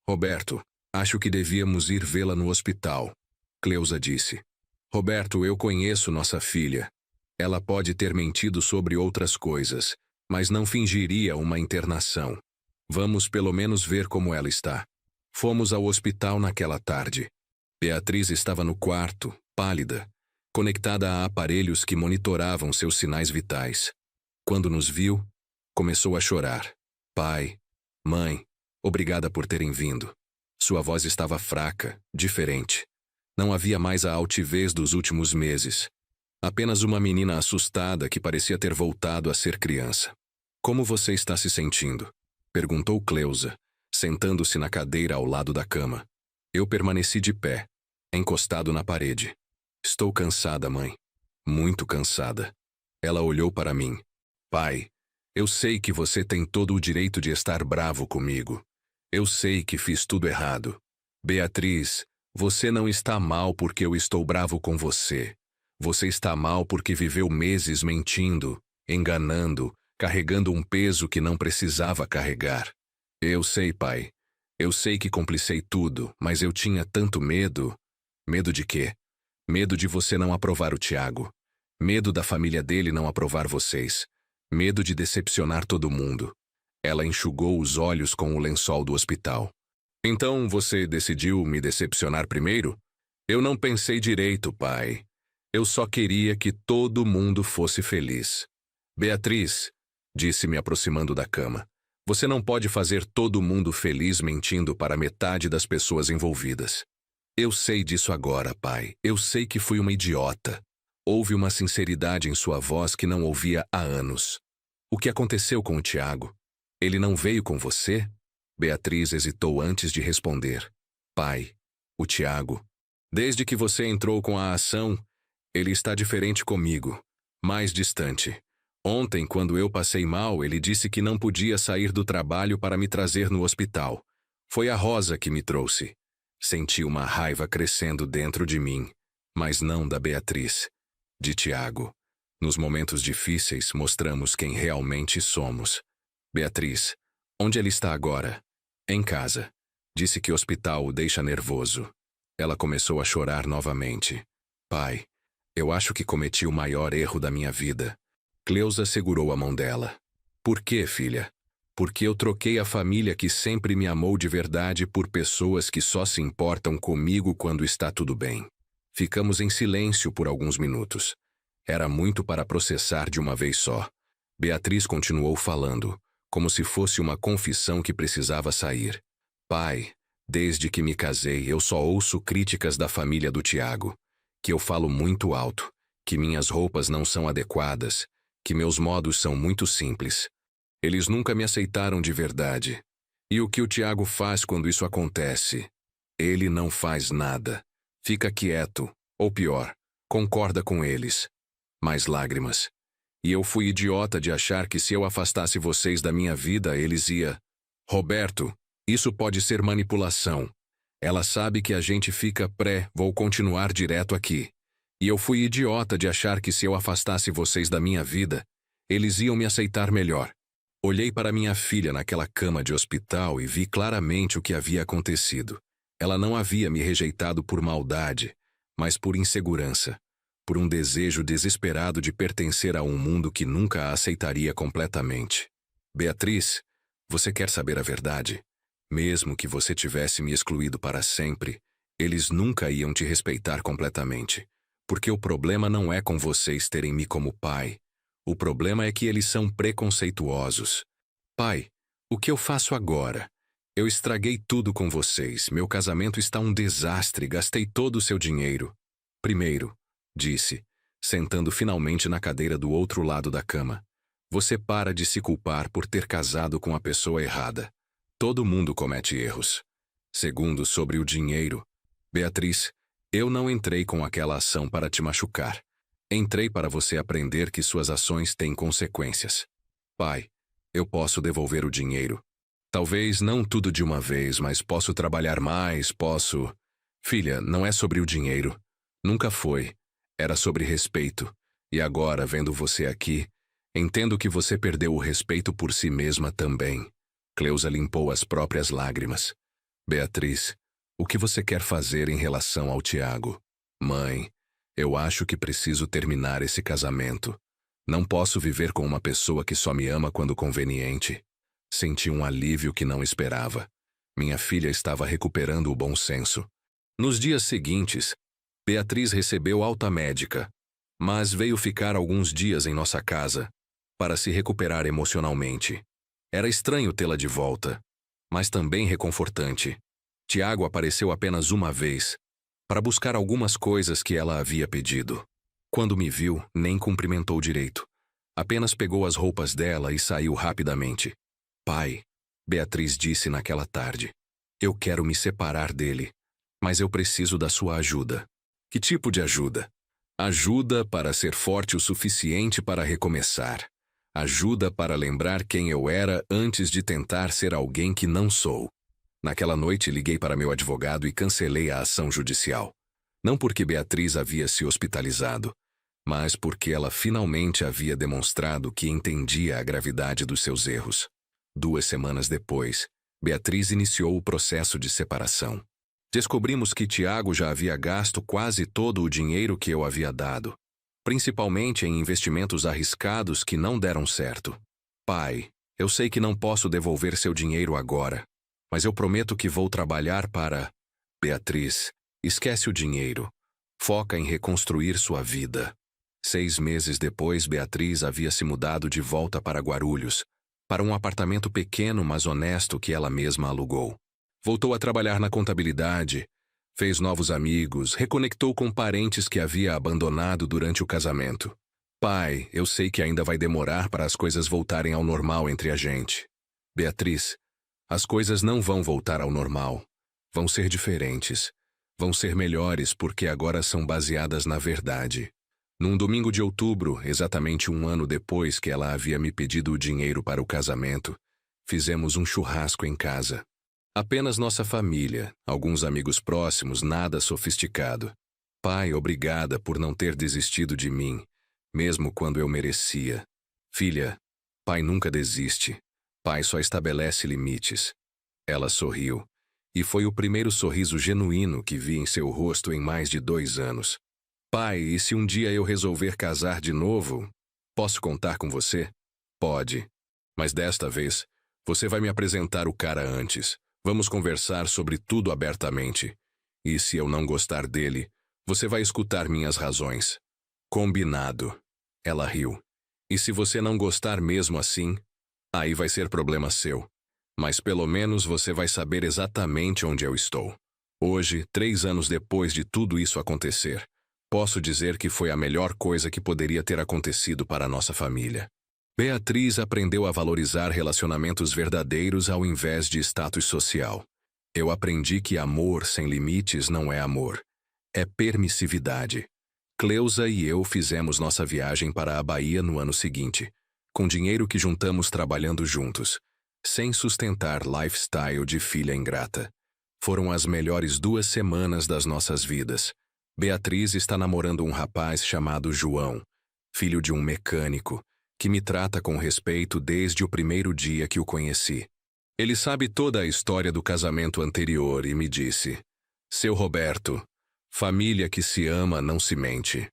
Roberto, acho que devíamos ir vê-la no hospital. Cleusa disse. Roberto, eu conheço nossa filha. Ela pode ter mentido sobre outras coisas, mas não fingiria uma internação. Vamos pelo menos ver como ela está. Fomos ao hospital naquela tarde. Beatriz estava no quarto, pálida, conectada a aparelhos que monitoravam seus sinais vitais. Quando nos viu, começou a chorar. Pai, mãe, obrigada por terem vindo. Sua voz estava fraca, diferente. Não havia mais a altivez dos últimos meses. Apenas uma menina assustada que parecia ter voltado a ser criança. Como você está se sentindo? Perguntou Cleusa, sentando-se na cadeira ao lado da cama. Eu permaneci de pé, encostado na parede. Estou cansada, mãe. Muito cansada. Ela olhou para mim. Pai, eu sei que você tem todo o direito de estar bravo comigo. Eu sei que fiz tudo errado. Beatriz, você não está mal porque eu estou bravo com você. Você está mal porque viveu meses mentindo, enganando, carregando um peso que não precisava carregar. Eu sei, pai. Eu sei que complicei tudo, mas eu tinha tanto medo. Medo de quê? Medo de você não aprovar o Tiago. Medo da família dele não aprovar vocês. Medo de decepcionar todo mundo. Ela enxugou os olhos com o lençol do hospital. Então você decidiu me decepcionar primeiro? Eu não pensei direito, pai. Eu só queria que todo mundo fosse feliz. Beatriz, disse me aproximando da cama, você não pode fazer todo mundo feliz mentindo para metade das pessoas envolvidas. Eu sei disso agora, pai. Eu sei que fui uma idiota. Houve uma sinceridade em sua voz que não ouvia há anos. O que aconteceu com o Tiago? Ele não veio com você? Beatriz hesitou antes de responder. Pai, o Tiago. Desde que você entrou com a ação, ele está diferente comigo, mais distante. Ontem, quando eu passei mal, ele disse que não podia sair do trabalho para me trazer no hospital. Foi a Rosa que me trouxe. Senti uma raiva crescendo dentro de mim, mas não da Beatriz, de Tiago. Nos momentos difíceis, mostramos quem realmente somos. Beatriz, onde ele está agora? Em casa. Disse que o hospital o deixa nervoso. Ela começou a chorar novamente. Pai, eu acho que cometi o maior erro da minha vida. Cleusa segurou a mão dela. Por quê, filha? Porque eu troquei a família que sempre me amou de verdade por pessoas que só se importam comigo quando está tudo bem. Ficamos em silêncio por alguns minutos. Era muito para processar de uma vez só. Beatriz continuou falando, como se fosse uma confissão que precisava sair. Pai, desde que me casei, eu só ouço críticas da família do Tiago. Que eu falo muito alto, que minhas roupas não são adequadas, que meus modos são muito simples. Eles nunca me aceitaram de verdade. E o que o Tiago faz quando isso acontece? Ele não faz nada. Fica quieto, ou pior, concorda com eles. Mais lágrimas. E eu fui idiota de achar que se eu afastasse vocês da minha vida, eles ia... Roberto, isso pode ser manipulação. Ela sabe que a gente fica vou continuar direto aqui. E eu fui idiota de achar que se eu afastasse vocês da minha vida, eles iam me aceitar melhor. Olhei para minha filha naquela cama de hospital e vi claramente o que havia acontecido. Ela não havia me rejeitado por maldade, mas por insegurança, por um desejo desesperado de pertencer a um mundo que nunca a aceitaria completamente. Beatriz, você quer saber a verdade? Mesmo que você tivesse me excluído para sempre, eles nunca iam te respeitar completamente. Porque o problema não é com vocês terem me como pai. O problema é que eles são preconceituosos. Pai, o que eu faço agora? Eu estraguei tudo com vocês. Meu casamento está um desastre. Gastei todo o seu dinheiro. Primeiro, disse, sentando finalmente na cadeira do outro lado da cama. Você para de se culpar por ter casado com a pessoa errada. Todo mundo comete erros. Segundo, sobre o dinheiro. Beatriz, eu não entrei com aquela ação para te machucar. Entrei para você aprender que suas ações têm consequências. Pai, eu posso devolver o dinheiro. Talvez não tudo de uma vez, mas posso trabalhar mais, posso... Filha, não é sobre o dinheiro. Nunca foi. Era sobre respeito. E agora, vendo você aqui, entendo que você perdeu o respeito por si mesma também. Cleusa limpou as próprias lágrimas. Beatriz, o que você quer fazer em relação ao Tiago? Mãe, eu acho que preciso terminar esse casamento. Não posso viver com uma pessoa que só me ama quando conveniente. Senti um alívio que não esperava. Minha filha estava recuperando o bom senso. Nos dias seguintes, Beatriz recebeu alta médica, mas veio ficar alguns dias em nossa casa para se recuperar emocionalmente. Era estranho tê-la de volta, mas também reconfortante. Tiago apareceu apenas uma vez, para buscar algumas coisas que ela havia pedido. Quando me viu, nem cumprimentou direito. Apenas pegou as roupas dela e saiu rapidamente. Pai, Beatriz disse naquela tarde, eu quero me separar dele, mas eu preciso da sua ajuda. Que tipo de ajuda? Ajuda para ser forte o suficiente para recomeçar. Ajuda para lembrar quem eu era antes de tentar ser alguém que não sou. Naquela noite liguei para meu advogado e cancelei a ação judicial. Não porque Beatriz havia se hospitalizado, mas porque ela finalmente havia demonstrado que entendia a gravidade dos seus erros. 2 semanas depois, Beatriz iniciou o processo de separação. Descobrimos que Tiago já havia gasto quase todo o dinheiro que eu havia dado, principalmente em investimentos arriscados que não deram certo. Pai, eu sei que não posso devolver seu dinheiro agora, mas eu prometo que vou trabalhar para... Beatriz, esquece o dinheiro. Foca em reconstruir sua vida. 6 meses depois, Beatriz havia se mudado de volta para Guarulhos, para um apartamento pequeno mas honesto que ela mesma alugou. Voltou a trabalhar na contabilidade, fez novos amigos, reconectou com parentes que havia abandonado durante o casamento. Pai, eu sei que ainda vai demorar para as coisas voltarem ao normal entre a gente. Beatriz, as coisas não vão voltar ao normal. Vão ser diferentes. Vão ser melhores porque agora são baseadas na verdade. Num domingo de outubro, exatamente 1 ano depois que ela havia me pedido o dinheiro para o casamento, fizemos um churrasco em casa. Apenas nossa família, alguns amigos próximos, nada sofisticado. Pai, obrigada por não ter desistido de mim, mesmo quando eu merecia. Filha, pai nunca desiste. Pai só estabelece limites. Ela sorriu, e foi o primeiro sorriso genuíno que vi em seu rosto em mais de 2 anos. Pai, e se um dia eu resolver casar de novo, posso contar com você? Pode. Mas desta vez, você vai me apresentar o cara antes. Vamos conversar sobre tudo abertamente. E se eu não gostar dele, você vai escutar minhas razões. Combinado. Ela riu. E se você não gostar mesmo assim, aí vai ser problema seu. Mas pelo menos você vai saber exatamente onde eu estou. Hoje, 3 anos depois de tudo isso acontecer, posso dizer que foi a melhor coisa que poderia ter acontecido para a nossa família. Beatriz aprendeu a valorizar relacionamentos verdadeiros ao invés de status social. Eu aprendi que amor sem limites não é amor, é permissividade. Cleusa e eu fizemos nossa viagem para a Bahia no ano seguinte, com dinheiro que juntamos trabalhando juntos, sem sustentar lifestyle de filha ingrata. Foram as melhores 2 semanas das nossas vidas. Beatriz está namorando um rapaz chamado João, filho de um mecânico, que me trata com respeito desde o primeiro dia que o conheci. Ele sabe toda a história do casamento anterior e me disse: "Seu Roberto, família que se ama não se mente.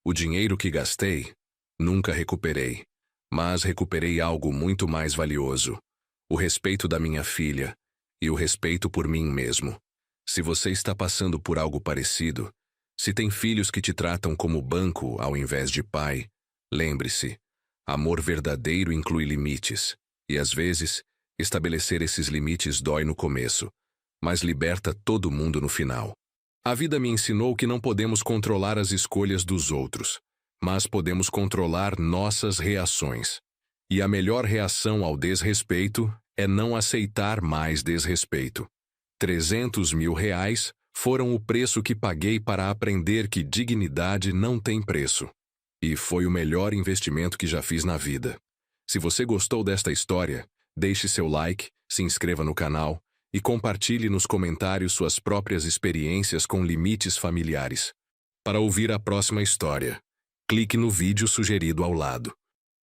O dinheiro que gastei, nunca recuperei, mas recuperei algo muito mais valioso: o respeito da minha filha e o respeito por mim mesmo. Se você está passando por algo parecido, se tem filhos que te tratam como banco ao invés de pai, lembre-se, amor verdadeiro inclui limites, e às vezes, estabelecer esses limites dói no começo, mas liberta todo mundo no final. A vida me ensinou que não podemos controlar as escolhas dos outros, mas podemos controlar nossas reações. E a melhor reação ao desrespeito é não aceitar mais desrespeito. 300 mil reais foram o preço que paguei para aprender que dignidade não tem preço. E foi o melhor investimento que já fiz na vida. Se você gostou desta história, deixe seu like, se inscreva no canal e compartilhe nos comentários suas próprias experiências com limites familiares. Para ouvir a próxima história, clique no vídeo sugerido ao lado.